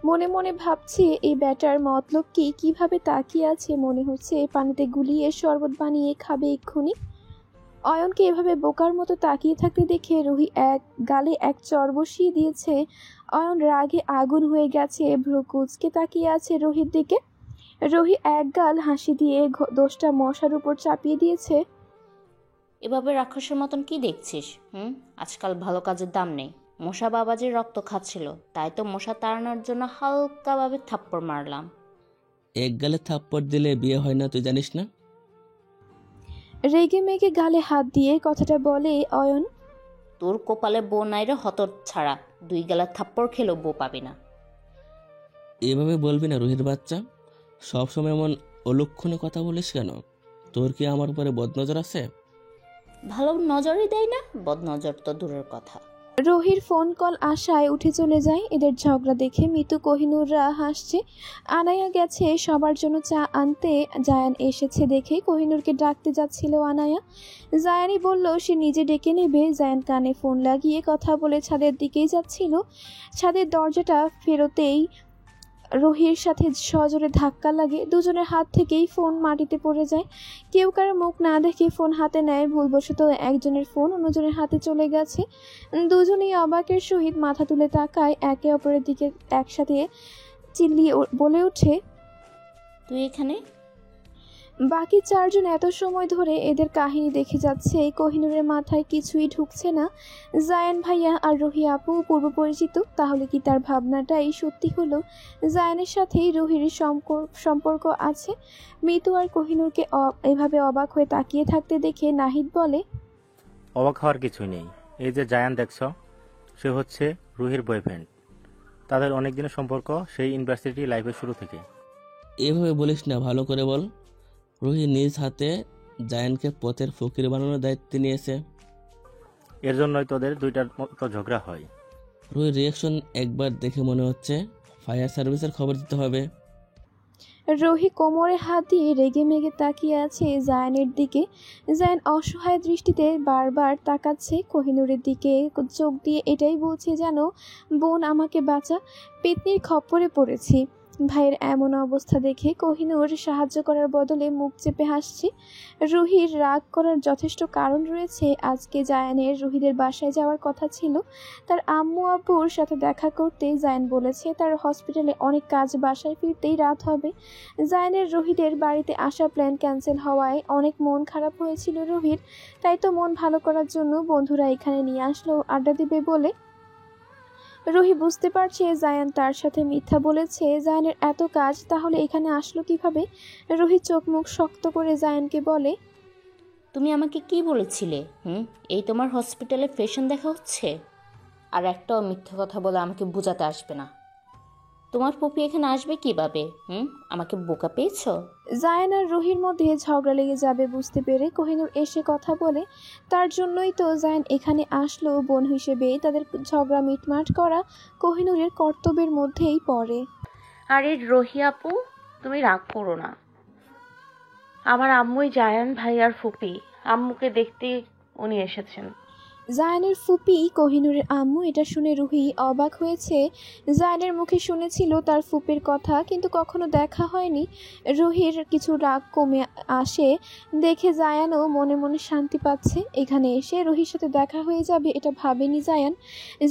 মনে মনে ভাবছে এই ব্যাটার মতলব কি, কিভাবে তাকিয়ে আছে, মনে হচ্ছে পানিতে গুলিয়ে শরবত বানিয়ে খাবে এক্ষুনি। অয়নকে এভাবে বোকার মতো তাকিয়ে থাকতে দেখে রুহি এক গালে এক চর বসিয়ে দিয়েছে। অয়ন রাগে আগুন হয়ে গেছে, ভ্রু কুঁচকে তাকিয়ে আছে রুহির দিকে। রুহি এক গাল হাসি দিয়ে দোষটা মশার উপর চাপিয়ে দিয়েছে। এভাবে রাক্ষসের মতন কি দেখছিস? আজকাল ভালো কাজের দাম নেই। মশা বাবাজির রক্ত খাচ্ছিল, তাই তো মশা তাড়ানোর জন্য হালকাভাবে থাপ্পড় মারলাম। এক গালে থাপ্পড় দিলে বিয়ে হয় না, তুই জানিস না? রেগে মেগে গালে হাত দিয়ে কথাটা বলে অয়ন। তোর কপালে বউ নাই রে হতর ছাড়া, 2 গালা থাপ্পড় খেলেও বউ পাবি না। এভাবে বলবি না রুহির বাচ্চা, সবসময় এমন অলক্ষণে কথা বলিস কেন? তোর কি আমার উপরে বদনজর আছে? ভালো নজরই দেয় না, বদনজর তো দূরের কথা। রুহির ফোন কল আশায় উঠে চলে যায়। এদের ঝগড়া দেখে মিতু কোহিনূররা হাসছে। আনায়া গেছে সবার জন্য চা আনতে। জায়ান এসেছে দেখে কোহিনূরকে ডাকতে যাচ্ছিল আনায়া। জায়ানই বলল সে নিজে ডেকে নেবে। জায়ান কানে ফোন লাগিয়ে কথা বলে ছাদের দিকেই যাচ্ছিল। ছাদের দরজাটা ফেরোতেই রুহির সাথে সজোরে ধাক্কা লাগে, দুজনের হাত থেকেই ফোন মাটিতে পড়ে যায়। কেউ কারো মুখ না দেখে ফোন হাতে নেয়, ভুলবশত একজনের ফোন অন্যজনের হাতে চলে গেছে। দুজনেই অবাকের সহিত মাথা তুলে তাকায়, একে অপরের দিকে একসাথে চিল্লিয়ে বলে ওঠে, তুই এখানে? বাকি চারজন এত সময় ধরে এদের কাহিনী দেখে যাচ্ছে। কোহিনূরের মাথায় কিছুই ঢুকছে না। জায়ান ভাইয়া আর রুহি আপু পূর্ব পরিচিত, তাহলে কি তার ভাবনাটাই সত্যি হলো? জায়ানের সাথেই রুহির সম্পর্ক আছে। মিতু আর কোহিনূরকে এভাবে অবাক হয়ে তাকিয়ে থাকতে দেখে নাহিদ বলে, অবাক হওয়ার কিছুই নেই। এই যে জায়ান দেখছ, সে হচ্ছে রুহির বয়ফ্রেন্ড। তাদের অনেক দিনের সম্পর্ক, সেই ইউনিভার্সিটি লাইফের শুরু থেকে। এভাবে বলিস না, ভালো করে বল। রুহি নিজ হাতে জায়ানকে পথের ফকির বানানোর দায়িত্ব নিয়েছে। এর জন্যই তোদের দুইটার মতো ঝগড়া হয়। রুহির রিয়াকশন একবার দেখে মনে হচ্ছে ফায়ার সার্ভিসের খবর দিতে হবে। রুহি কোমরে হাত দিয়ে রেগে মেগে তাকিয়ে আছে জায়ানের দিকে। জায়ান অসহায় দৃষ্টিতে বারবার তাকাচ্ছে কোহিনূরের দিকে, চোখ দিয়ে এটাই বলছে যেন বোন আমাকে বাঁচা, পেতনির খপ্পরে পড়েছি। ভাইয়ের এমন অবস্থা দেখে কোহিনূর সাহায্য করার বদলে মুখ চেপে হাসছে। রুহির রাগ করার যথেষ্ট কারণ রয়েছে। আজকে জায়ানের রুহিদের বাসায় যাওয়ার কথা ছিল। তার আম্মু আব্বুর সাথে দেখা করতে জায়ান বলেছে তার হসপিটালে অনেক কাজ, বাসায় ফিরতেই রাত হবে। জায়ানের রুহিদের বাড়িতে আসা প্ল্যান ক্যান্সেল হওয়ায় অনেক মন খারাপ হয়েছিল রুহির। তাই তো মন ভালো করার জন্য বন্ধুরা এখানে নিয়ে আসলো আড্ডা দিবে বলে। রুহি বুঝতে পারছে জায়ান তার সাথে মিথ্যা বলেছে। জায়ানের এত কাজ, তাহলে এখানে আসলো কিভাবে? রুহি চোখ মুখ শক্ত করে জায়ানকে বলে, তুমি আমাকে কি বলেছিলে? এই তোমার হসপিটালে ফ্যাশন দেখা হচ্ছে? আর একটাও মিথ্যা কথা বলে আমাকে বোঝাতে আসবে না। তোমার পপি এখানে আসবে কিভাবে? আমাকে বোকা পেয়েছো? জায়ান আর রুহির মধ্যে ঝগড়া লেগে যাবে বুঝতে পেরে কোহিনূর এসে কথা বলে। তার জন্যই তো জায়ান এখানে আসলো, বোন হিসেবে তাদের ঝগড়া মিটমাট করা কোহিনূরের কর্তব্যের মধ্যেই পড়ে। আরে রোহি আপু, তুমি রাগ করো না। আমার আম্মুই জায়ান ভাই আর ফুপি। আম্মুকে দেখতে উনি এসেছেন। জায়ানের ফুপি কোহিনূরের আম্মু, এটা শুনে রুহি অবাক হয়েছে। জায়ানের মুখে শুনেছিল তার ফুপির কথা, কিন্তু কখনো দেখা হয়নি। রুহির কিছু রাগ কমে আসে দেখে জায়ানও মনে মনে শান্তি পাচ্ছে। এখানে এসে রুহির সাথে দেখা হয়ে যাবে এটা ভাবেনি জায়ান।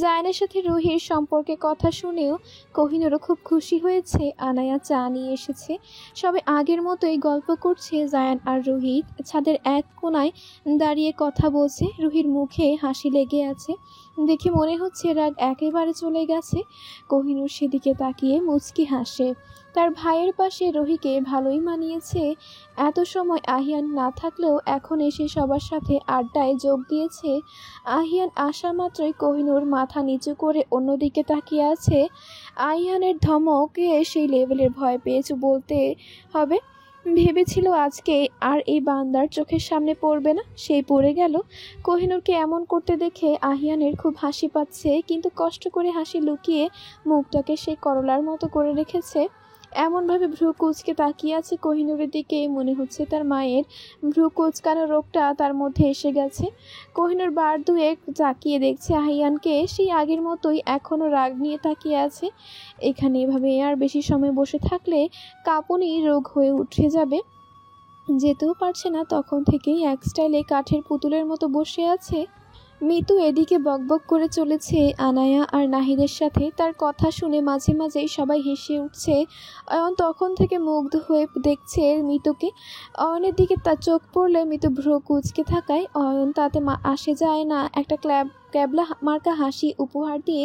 জায়ানের সাথে রুহির সম্পর্কে কথা শুনেও কোহিনূরও খুব খুশি হয়েছে। আনায়া চা নিয়ে এসেছে, সবাই আগের মতোই গল্প করছে। জায়ান আর রুহি ছাদের এক কোণায় দাঁড়িয়ে কথা বলছে। রুহির মুখে হাসি লেগে আছে, দেখে মনে হচ্ছে রাগ একেবারে চলে গেছে। কোহিনূর সেদিকে তাকিয়ে মুচকি হাসে। তার ভাইয়ের পাশে রুহিকে ভালোই মানিয়েছে। এত সময় আহিয়ান না থাকলেও এখন এসে সবার সাথে আড্ডায় যোগ দিয়েছে। আহিয়ান আসা মাত্রই কোহিনূর মাথা নিচু করে অন্যদিকে তাকিয়ে আছে। আহিয়ানের ধমকে সেই লেভেলের ভয় পেয়েছে বলতে হবে। ভেবেছিল আজকে আর এই বান্দার চোখের সামনে পড়বে না, সেই পড়ে গেল। কোহিনূরকে এমন করতে দেখে আহিয়ানের খুব হাসি পাচ্ছে, কিন্তু কষ্ট করে হাসি লুকিয়ে মুখটাকে সেই করলার মতো করে রেখেছে। এমনভাবে ভ্রু কুচকে তাকিয়ে আছে কোহিনূরের দিকে, মনে হচ্ছে তার মায়ের ভ্রু কুচকানো রোগটা তার মধ্যে এসে গেছে। কোহিনূর বার দুয়েক তাকিয়ে দেখছে আহিয়ানকে, সেই আগের মতোই এখনও রাগ নিয়ে তাকিয়ে আছে। এখানে এভাবে আর বেশি সময় বসে থাকলে কাঁপুনি রোগ হয়ে উঠে যাবে। যেতেও পারছে না, তখন থেকেই এক স্টাইলে কাঠের পুতুলের মতো বসে আছে। মিতু এদিকে বকবক করে চলেছে আনায়া আর নাহিদের সাথে। তার কথা শুনে মাঝে মাঝেই সবাই হেসে উঠছে। অয়ন তখন থেকে মুগ্ধ হয়ে দেখছে মিতুকে। অয়নের দিকে তার চোখ পড়লে মিতু ভ্রু কুঁচকে থাকায় অয়ন তাতে আসে যায় না। একটা ক্যাবলা মার্কা হাসি উপহার দিয়ে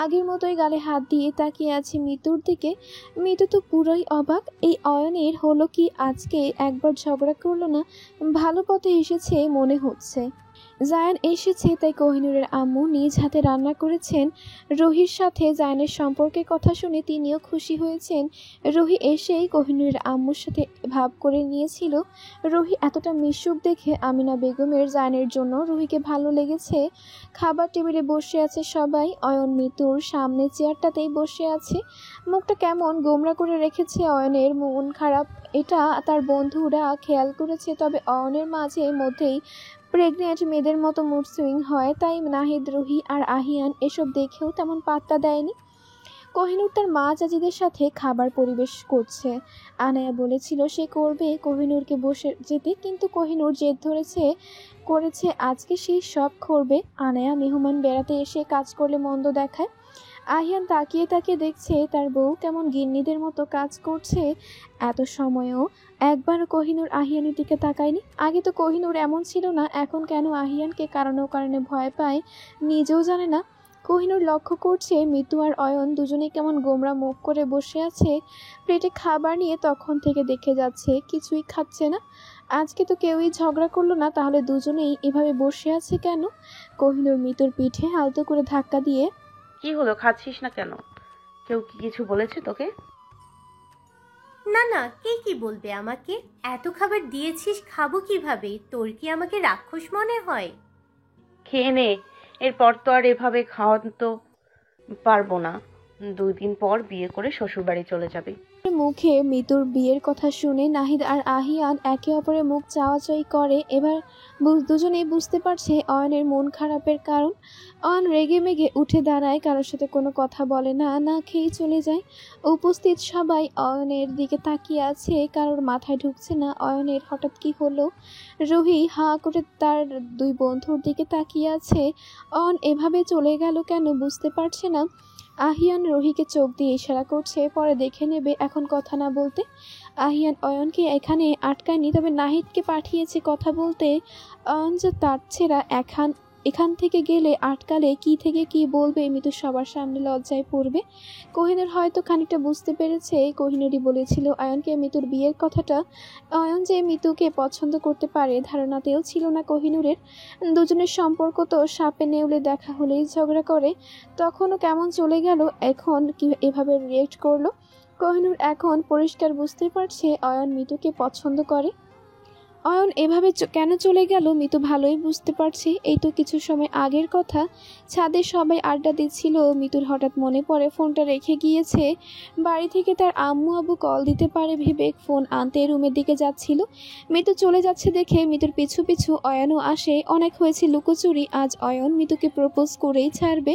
আগের মতোই গালে হাত দিয়ে তাকিয়ে আছে মিতুর দিকে। মিতু তো পুরোই অবাক, এই অয়নের হলো কি? আজকে একবার ঝগড়া করলো না, ভালো পথে এসেছে মনে হচ্ছে। জায়ান এসেছে তাই কোহিনূরের আম্মু নিজ হাতে রান্না করেছেন। রুহির সাথে জায়ানের সম্পর্কের কথা শুনে তিনিও খুশি হয়েছেন। রুহি এসেই কোহিনূরের আম্মুর সাথে ভাব করে নিয়েছিল। রুহি এতটা মিশুক দেখে আমিনা বেগমের জায়ানের জন্য রুহিকে ভালো লেগেছে। খাবার টেবিলে বসে আছে সবাই। অয়ন মিতুর সামনে চেয়ারটাতেই বসে আছে, মুখটা কেমন গোমরা করে রেখেছে। অয়নের মন খারাপ, এটা তার বন্ধুরা খেয়াল করেছে। তবে অয়নের মাঝে মধ্যেই প্রেগনেন্ট মেয়েদের মতো মুড সুইং হয়, তাই নাহিদ, রুহি আর আহিয়ান এসব দেখেও তেমন পাত্তা দেয়নি। কোহিনূর তার মা চাচিদের সাথে খাবার পরিবেশ করছে। আনায়া বলেছিল সে করবে কোহিনূরকে বসে যেতে, কিন্তু কোহিনূর জেদ করেছে আজকে সেই সব করবে। আনায়া মেহমান বেড়াতে এসে কাজ করলে মন্দ দেখায়। আহিয়ান তাকিয়ে তাকিয়ে দেখছে তার বউ কেমন গিন্নিদের মতো কাজ করছে। এত সময়ও একবারও কোহিনূর আহিয়ানের দিকে তাকায়নি। আগে তো কোহিনূর এমন ছিল না, এখন কেন আহিয়ানকে কারণে কারণে ভয় পায় নিজেও জানে না। কোহিনূর লক্ষ্য করছে মিতু আর অয়ন দুজনেই কেমন গোমরা মুখ করে বসে আছে, প্লেটে খাবার নিয়ে তখন থেকে দেখে যাচ্ছে, কিছুই খাচ্ছে না। আজকে তো কেউই ঝগড়া করলো না, তাহলে দুজনেই এভাবে বসে আছে কেন? কোহিনূর মিতুর পিঠে আলতো করে ধাক্কা দিয়ে, কি হলো, খাচ্ছিস না কেন? কেউ কি কিছু বলেছে তোকে? না না, কে কি বলবে আমাকে? এত খাবার দিয়েছিস, খাবো কিভাবে? তোর কি আমাকে রাক্ষস মনে হয়? খেয়ে নে, এরপর তো আর এভাবে খাওয়াতে পারবো না। 2 দিন পর বিয়ে করে শ্বশুরবাড়ি চলে যাবি। মুখে মিতুর বিয়ের কথা শুনে নাহিদ আর আহিয়ান একে অপরের মুখ চাওয়াচাই করে। এবার দুজনেই বুঝতে পারছে অয়নের মন খারাপের কারণ। অয়ন রেগে মেগে উঠে দাঁড়ায়, কারোর সাথে কোনো কথা বলে না, না খেয়েই চলে যায়। উপস্থিত সবাই অয়নের দিকে তাকিয়ে আছে, কারোর মাথায় ঢুকছে না অয়নের হঠাৎ কি হলো। রুহি হাঁ করে তার 2 বন্ধুর দিকে তাকিয়ে আছে। অয়ন এভাবে চলে গেল কেন বুঝতে পারছে না। আহিয়ান রুহিকে চোখ দিয়ে ইশারা করছে, পরে দেখে নেবে, এখন কথা না বলতে। আহিয়ান অয়নকে এখানে আটকায়নি, তবে নাহিদকে পাঠিয়েছে কথা বলতে। অয়ন যে তার ছেঁড়া এখান থেকে গেলে আটকালে কি থেকে কি বলবে, মিতু সবার সামনে লজ্জায় পড়বে। কোহিনূর হয়তো খানিকটা বুঝতে পেরেছে, কোহিনূরই বলেছিল অয়নকে মিতুর বিয়ের কথাটা। অয়ন যে মিতুকে পছন্দ করতে পারে ধারণাতেও ছিল না কোহিনূরের। দুজনের সম্পর্ক তো সাপে নেউলে দেখা হলেই ঝগড়া করে, তখনও কেমন চলে গেল, এখন কি এভাবে রিয়েক্ট করলো। কোহিনূর এখন পরিষ্কার বুঝতে পারছে অয়ন মিতুকে পছন্দ করে। অয়ন এভাবে কেন চলে গেল মিতু ভালোই বুঝতে পারছে। এই তো কিছু সময় আগের কথা, ছাদে সবাই আড্ডা দিচ্ছিল, মিতুর হঠাৎ মনে পড়ে ফোনটা রেখে গিয়েছে। বাড়ি থেকে তার আম্মু আব্বু কল দিতে পারে ভেবে ফোন আনতে রুমের দিকে যাচ্ছিল। মিতু চলে যাচ্ছে দেখে মিতুর পিছু পিছু অয়নও আসে। অনেক হয়েছে লুকোচুরি, আজ অয়ন মিতুকে প্রপোজ করেই ছাড়বে।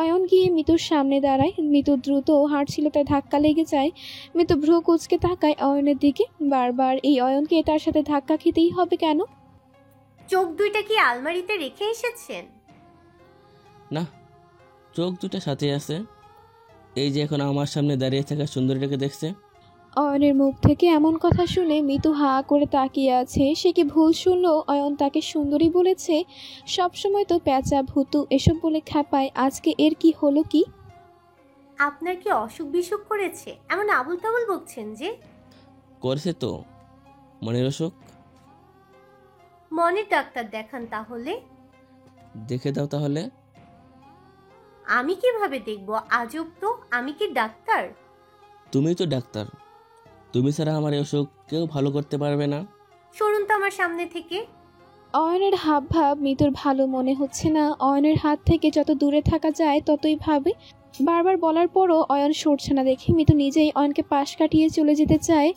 অয়ন গিয়ে মিতুর সামনে দাঁড়ায়, মিতু দ্রুত হাঁটছিল তাই ধাক্কা লেগে যায়। মিতু ভ্রু কুঁচকে তাকায় অয়নের দিকে, বারবার এই অয়নকে তার সাথে ধাক্কা খেতেই হবে কেন? চোখ দুইটা কি আলমারিতে রেখে এসেছেন? না, চোখ দুটো সাথে আছে। এই যে এখন আমার সামনে দাঁড়িয়ে থাকা সুন্দরীটাকে দেখছে। অয়নের মুখ থেকে এমন কথা শুনে মিতু হাঁ করে তাকিয়ে আছে। সে কি ভুল শুনলো? অয়ন তাকে সুন্দরী বলেছে? সবসময় তো প্যাঁচা ভুতু এসব বলে খাপায়, আজকে এর কি হলো কি? আপনার কি অসুখ বিসুখ করেছে? এমন আবুল তাবুল বকছেন যে? করেছে তো, মনের অসুখ। মনের ডাক্তার দেখান তাহলে। দেখে দাও তাহলে। আমি কিভাবে দেখবো? আজব তো, আমি কি ডাক্তার? তুমি তো ডাক্তার, তুমি ছাড়া আমার এই অসুখ কেউ ভালো করতে পারবে না। সরুন তো আমার সামনে থেকে। অয়নের হাব ভাব মিতুর ভালো মনে হচ্ছে না। অয়নের হাত থেকে যত দূরে থাকা যায় ততই ভাবে। বারবার বলার পরও অয়ন সরছে না দেখে মিতু নিজেই অয়নকে পাশ কাটিয়ে চলে যেতে চায়।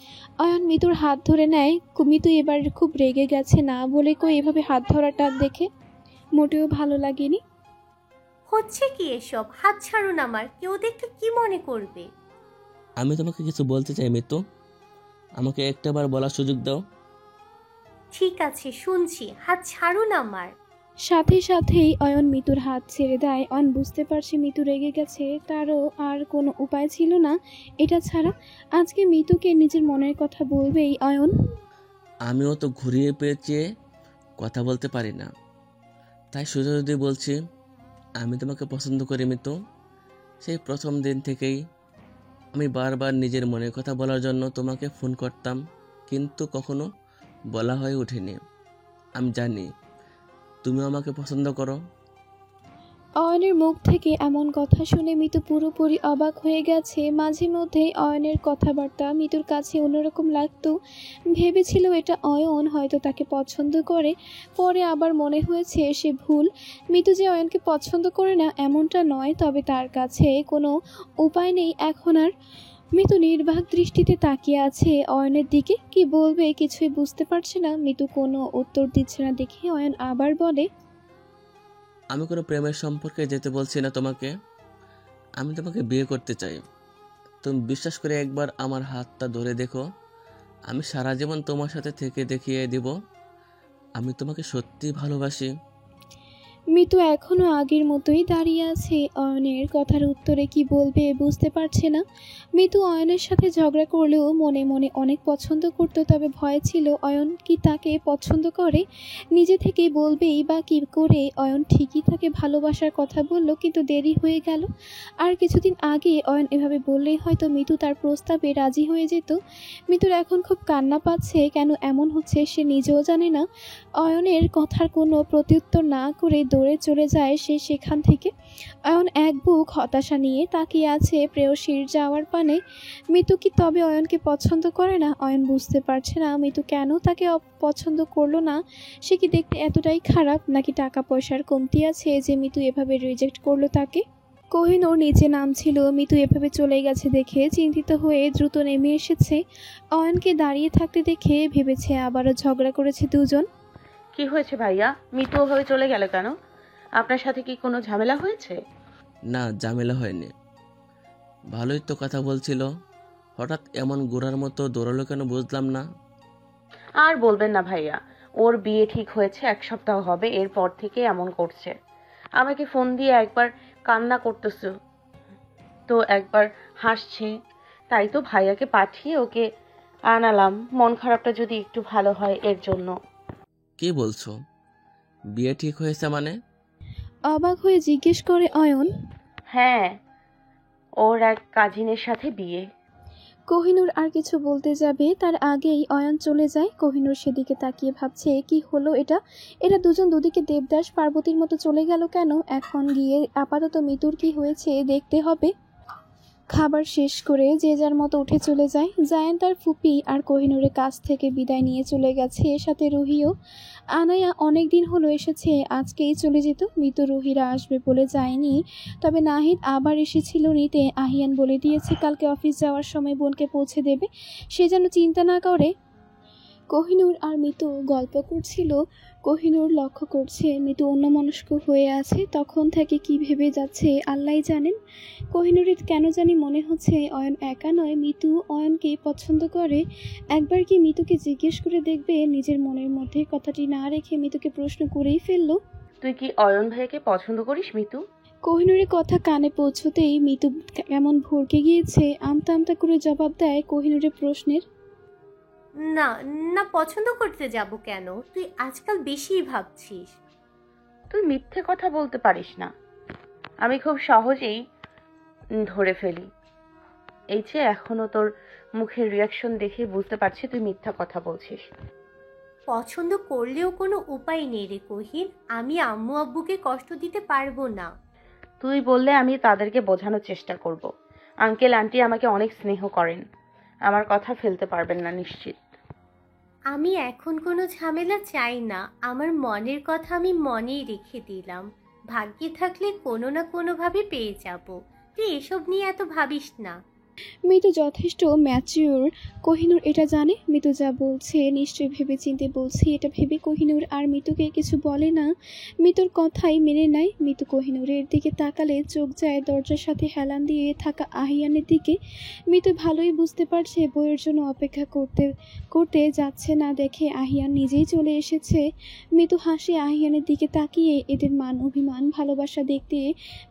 অয়ন মিতুর হাত ধরে নেয়। মিতু এবার খুব রেগে গেছে, না বলে কই এভাবে হাত ধরাটা দেখে মোটেও ভালো লাগেনি। হচ্ছে কি এসব? হাত ছাড়ুন আমার, কেউ দেখলে কি মনে করবে? আমি তোমাকে কিছু বলতে চাই মিতু, আমাকে একটাবার বলার সুযোগ দাও। ঠিক আছে শুনছি, হাত ছাড়ুন আমার। সাথে সাথেই অয়ন মিতুর হাত ছেড়ে দেয়। অয়ন বুঝতে পারছে মিতু রেগে গেছে, তারও আর কোনো উপায় ছিল না এটা ছাড়া। আজকে মিতুকে নিজের মনের কথা বলবেই অয়ন। আমিও তো ঘুরিয়ে পেঁচিয়ে কথা বলতে পারি না, তাই সোজা যদি বলছি আমি তোমাকে পছন্দ করি মিতু। সেই প্রথম দিন থেকেই আমি বারবার নিজের মনের কথা বলার জন্য তোমাকে ফোন করতাম, কিন্তু কখনো বলা হয়ে ওঠেনি। আমি জানি তুমি আমাকে পছন্দ করো। অয়নের মুখ থেকে এমন কথা শুনে মিতু পুরোপুরি অবাক হয়ে গেছে। মাঝে মধ্যেই অয়নের কথাবার্তা মিতুর কাছে অন্যরকম লাগতো। ভেবেছিল এটা অয়ন হয়তো তাকে পছন্দ করে, পরে আবার মনে হয়েছে সে ভুল। মিতু যে অয়নকে পছন্দ করে না এমনটা নয়, তবে তার কাছে কোনো উপায় নেই এখন আর। মিতু নির্বাক দৃষ্টিতে তাকিয়ে আছে অয়নের দিকে, কি বলবে কিছুই বুঝতে পারছে না। মিতু কোনো উত্তর দিচ্ছে না দেখে অয়ন আবার বলে, আমি কোনো প্রেমের সম্পর্কে যেতে বলছি না তোমাকে, আমি তোমাকে বিয়ে করতে চাই। তুমি বিশ্বাস করে একবার আমার হাতটা ধরে দেখো, আমি সারা জীবন তোমার সাথে থেকে দেখিয়ে দিব আমি তোমাকে সত্যি ভালোবাসি। মিতু এখনো আগের মতোই দাঁড়িয়ে আছে। অয়নের কথার উত্তরে কি বলবে বুঝতে পারছে না। মিতু অয়নের সাথে ঝগড়া করলেও মনে মনে অনেক পছন্দ করত, তবে ভয় ছিল অয়ন কি তাকে পছন্দ করে। নিজে থেকেই বলবেই বা কি করে। অয়ন ঠিকই তাকে ভালোবাসার কথা বলল, কিন্তু দেরি হয়ে গেল। আর কিছুদিন আগে অয়ন এভাবে বললেই হয়তো মিতু তার প্রস্তাবে রাজি হয়ে যেত। মিতুর এখন খুব কান্না পাচ্ছে, কেন এমন হচ্ছে সে নিজেও জানে না। অয়নের কথার কোনো প্রত্যুত্তর না করে দৌড়ে চলে যায় সে সেখান থেকে। অয়ন এক বুক হতাশা নিয়ে তাকিয়ে আছে প্রেয়সীর যাওয়ার পানে। মিতু কি তবে অয়নকে পছন্দ করে না? অয়ন বুঝতে পারছে না মিতু কেন তাকে পছন্দ করলো না। সে কি দেখতে এতটাই খারাপ, নাকি টাকা পয়সার কমতি আছে যে মিতু এভাবে রিজেক্ট করলো তাকে? কোহিনূর নিচে নামছিল, মিতু এভাবে চলে গেছে দেখে চিন্তিত হয়ে দ্রুত নেমে এসেছে। অয়নকে দাঁড়িয়ে থাকতে দেখে ভেবেছে আবারও ঝগড়া করেছে দুজন। কি হয়েছে ভাইয়া? মিতু ওভাবে চলে গেল কেন? আপনার সাথে কি কোনো ঝামেলা হয়েছে? না, ঝামেলা হয়নি, ভালোই তো কথা বলছিল। হঠাৎ এমন গোড়ার মতো দৌড়ালো কেন বুঝলাম না। আর বলবেন না ভাইয়া, ওর বিয়ে ঠিক হয়েছে 1 সপ্তাহ হবে, এরপর থেকে এমন করছে। আমাকে ফোন দিয়ে একবার কান্না করতেছে, তো একবার হাসছে। তাই তো ভাইয়াকে পাঠিয়ে ওকে আনালাম, মন খারাপটা যদি একটু ভালো হয় এর জন্য। কি বলছো? বিয়ে ঠিক হয়েছে মানে? অবাক হয়ে জিজ্ঞেস করে অয়ন। হ্যাঁ, ওর এক কাজিনের সাথে বিয়ে। কোহিনূর আর কিছু বলতে যাবে তার আগেই অয়ন চলে যায়। কোহিনূর সেদিকে তাকিয়ে ভাবছে কি হলো এটা। এরা দুজন দুদিকে দেবদাস পার্বতীর মতো চলে গেল কেন? এখন গিয়ে আপাতত মিতুর কি হয়েছে দেখতে হবে। খাবার শেষ করে যে যার মতো উঠে চলে যায়। জায়ান তার ফুপি আর কোহিনূরের কাছ থেকে বিদায় নিয়ে চলে গেছে, সাথে রুহিও। আনায়া অনেক দিন হলো এসেছে, আজকেই চলে যেত। মিতু রুহিরা আসবে বলে যায়নি, তবে নাহিদ আবার এসেছিল নিতে। আহিয়ান বলে দিয়েছে কালকে অফিস যাওয়ার সময় বোনকে পৌঁছে দেবে, সে যেন চিন্তা না করে। কোহিনূর আর মিতু গল্প করছিল। কোহিনূর লক্ষ্য করছে মিতু অন্যমনস্ক হয়ে আছে, তখন থেকে কি ভেবে যাচ্ছে আল্লাহই জানেন। কোহিনূরের কেন জানি মনে হচ্ছে অয়ন একা নয়, মিতু অয়নকে পছন্দ করে। একবার কি মিতুকে জিজ্ঞেস করে দেখবে? নিজের মনের মধ্যে কথাটি না রেখে মিতুকে প্রশ্ন করেই ফেললো। তুই কি অয়ন ভাইয়াকে পছন্দ করিস মিতু? কোহিনূরের কথা কানে পৌঁছতেই মিতু কেমন ভরকে গিয়েছে। আমতা আমতা করে জবাব দেয় কোহিনূরের প্রশ্নের। না না, পছন্দ করতে যাব কেন? তুই আজকাল বেশিই ভাবছিস। তুই মিথ্যে কথা বলতে পারিস না, আমি খুব সহজেই ধরে ফেলি। এই যে এখনো তোর মুখের রিয়াকশন দেখে বুঝতে পারছি তুই মিথ্যা কথা বলছিস। পছন্দ করলেও কোনো উপায় নেই রে কোহিন, আমি আম্মু আব্বুকে কষ্ট দিতে পারবো না। তুই বললে আমি তাদেরকে বোঝানোর চেষ্টা করব। আঙ্কেল আন্টি আমাকে অনেক স্নেহ করেন, আমার কথা ফেলতে পারবেন না নিশ্চিত। আমি এখন কোনো ঝামেলা চাই না, আমার মনের কথা আমি মনেই রেখে দিলাম। ভাগ্যে থাকলে কোনো না কোনোভাবে পেয়ে যাব। তুই এসব নিয়ে এত ভাবিস না। মিতু যথেষ্ট ম্যাচিওর। কোহিনূর এটা জানে মিতু যা বলছে নিশ্চয়ই ভেবে চিন্তে বলছে। এটা ভেবে কোহিনূর আর মিতুকে কিছু বলে না, মিতুর কথাই মেনে নেয়। মিতু কোহিনূরের দিকে তাকালে চোখ যায় দরজার সাথে হেলান দিয়ে থাকা আহিয়ানের দিকে। মিতু ভালোই বুঝতে পারছে বইয়ের জন্য অপেক্ষা করতে করতে যাচ্ছে না দেখে আহিয়ান নিজেই চলে এসেছে। মিতু হাসি আহিয়ানের দিকে তাকিয়ে। এদের মান অভিমান ভালোবাসা দেখতে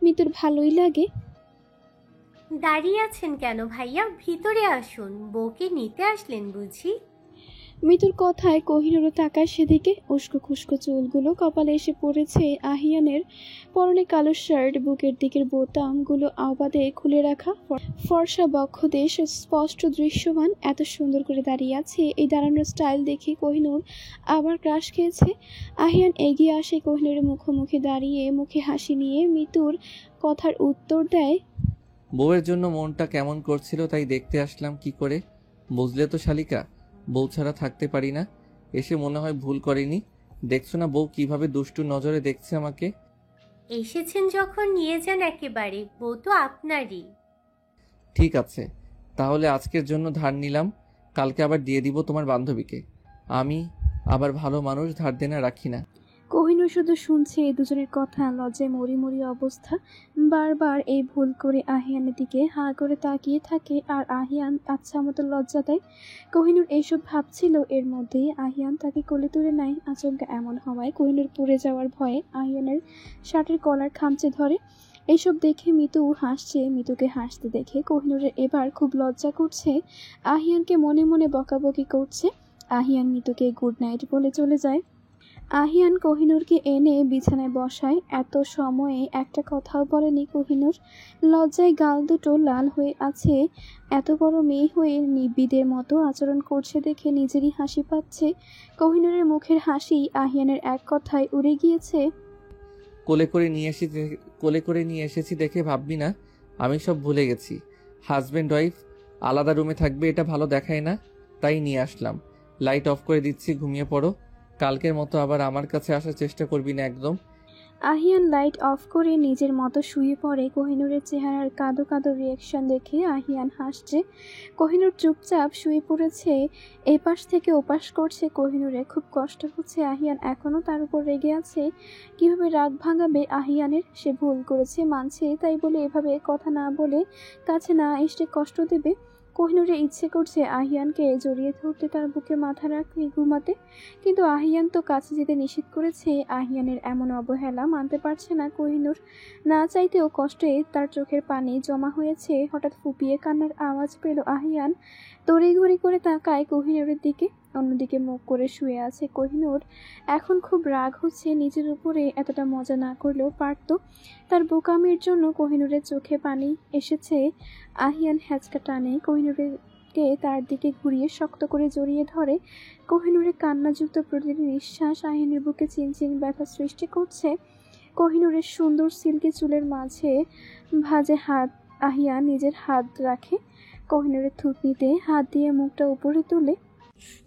মিতুর ভালোই লাগে। দাঁড়িয়ে আছেন কেন ভাইয়া? ভিতরে আসুন, বউকে নিতে আসলেন বুঝি? মিতুর কথায় কোহিনূরও তাকায় সেদিকে। উস্কো খুস্কো চুলগুলো কপালে এসে পড়েছে আহিয়ানের। পরনে কালো শার্ট, বুকের দিকের বোতামগুলো আওবাদে খুলে রাখা, ফর্সা বক্ষদেশ স্পষ্ট দৃশ্যমান। এত সুন্দর করে দাঁড়িয়ে আছে, এই দাঁড়ানোর স্টাইল দেখে কোহিনূর আবার ক্রাশ খেয়েছে। আহিয়ান এগিয়ে আসে কোহিনূরের মুখোমুখি দাঁড়িয়ে, মুখে হাসি নিয়ে মিতুর কথার উত্তর দেয়। বউয়ের জন্য মনটা কেমন করছিল তাই দেখতে আসলাম। কি করে বুঝলে তো শালিকা, বউ ছাড়া থাকতে পারি না। এসে মনে হয় ভুল করিনি। দেখছো না বউ কিভাবে দুষ্টু নজরে দেখছে আমাকে। এসেছেন যখন নিয়ে যান একেবারে, বউ তো আপনারই। ঠিক আছে, তাহলে আজকের জন্য ধার নিলাম, কালকে আবার দিয়ে দিব তোমার বান্ধবীকে। আমি আবার ভালো মানুষ, ধার দেনা রাখি না। কোহিনূর কোহিনূর শুধু শুনছে এই দুজনের কথা, লজ্জায় মরি মরি অবস্থা। বারবার এই ভুল করে আহিয়ানের দিকে হা করে তাকিয়ে থাকে আর আহিয়ান আচ্ছা মতো লজ্জা দেয়। কোহিনূর এইসব ভাবছিল, এর মধ্যেই আহিয়ান তাকে কোলে তুলে নেয়। আচমকা এমন হওয়ায় কোহিনূর পড়ে যাওয়ার ভয়ে আহিয়ানের শার্টের কলার খামচে ধরে। এইসব দেখে মিতু হাসছে। মিতুকে হাসতে দেখে কোহিনূরের এবার খুব লজ্জা করছে। আহিয়ানকে মনে মনে বকাবকি করছে। আহিয়ান মিতুকে গুড নাইট বলে চলে যায়। আহিয়ান কোহিনূরকে এনে বিছানায় বসায়। এত সময়ে একটা কথাও বলেনি কোহিনূর। লজ্জায় গাল দুটো লাল হয়ে আছে। এত বড় মেয়ে হয়ে নির্বিদের মতো আচরণ করছে দেখে নিজেরই হাসি পাচ্ছে। কোহিনূরের মুখের হাসি আহিয়ানের এক কথায় উড়ে গিয়েছে। কোলে করে নিয়ে এসেছি দেখে ভাববি না আমি সব ভুলে গেছি। হাজব্যান্ড ওয়াইফ আলাদা রুমে থাকবে এটা ভালো দেখায় না, তাই নিয়ে আসলাম। লাইট অফ করে দিচ্ছি, ঘুমিয়ে পড়ো। কালকের মতো আবার আমার কাছে আসার চেষ্টা করবি না একদম। আহিয়ান লাইট অফ করে নিজের মতো শুয়ে পড়ে। কোহিনূরের চেহারার কাঁদো কাঁদো রিয়াকশন দেখে আহিয়ান হাসছে। কোহিনূর চুপচাপ শুয়ে পড়েছে, এপাশ থেকে ওপাশ করছে। কোহিনূরের খুব কষ্ট হচ্ছে। আহিয়ান এখনও তার উপর রেগে আছে। কিভাবে রাগ ভাঙাবে আহিয়ানের? সে ভুল করেছে মানছে, তাই বলে এভাবে কথা না বলে কাছে না এসে কষ্ট দেবে। কোহিনূরের ইচ্ছে করছে আহিয়ানকে জড়িয়ে ধরতে, তার বুকে মাথা রাখতে, ঘুমাতে, কিন্তু আহিয়ান তো কাছে যেতে নিষেধ করেছে। আহিয়ানের এমন অবহেলা মানতে পারছে না কোহিনূর। না চাইতেও কষ্টে তার চোখের পানি জমা হয়েছে। হঠাৎ ফুপিয়ে কান্নার আওয়াজ পেল আহিয়ান। তড়িঘড়ি করে তাকায় কোহিনূরের দিকে। অন্যদিকে মুখ করে শুয়ে আছে কোহিনূর। এখন খুব রাগ হচ্ছে নিজের উপরে। এতটা মজা না করলেও পারত। তার বোকামির জন্য কোহিনূরের চোখে পানি এসেছে। আহিয়ান হ্যাচকা টানে কোহিনূরকে তার দিকে ঘুরিয়ে শক্ত করে জড়িয়ে ধরে। কোহিনূরের কান্নাযুক্ত প্রতিটি নিঃশ্বাস আহিয়ানের বুকে চিনচিন ব্যথা সৃষ্টি করছে। কোহিনূরের সুন্দর সিল্কি চুলের মাঝে ভাঁজে হাত আহিয়ান নিজের হাত রাখে। কোহিনূরের থুতনিতে হাত দিয়ে মুখটা উপরে তুলে।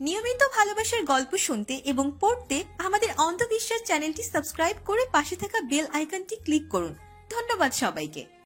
নিয়মিত ভালোবাসার গল্প শুনতে এবং পড়তে আমাদের অন্ধবিশ্বাস চ্যানেলটি সাবস্ক্রাইব করে পাশে থাকা বেল আইকনটি ক্লিক করুন। ধন্যবাদ সবাইকে।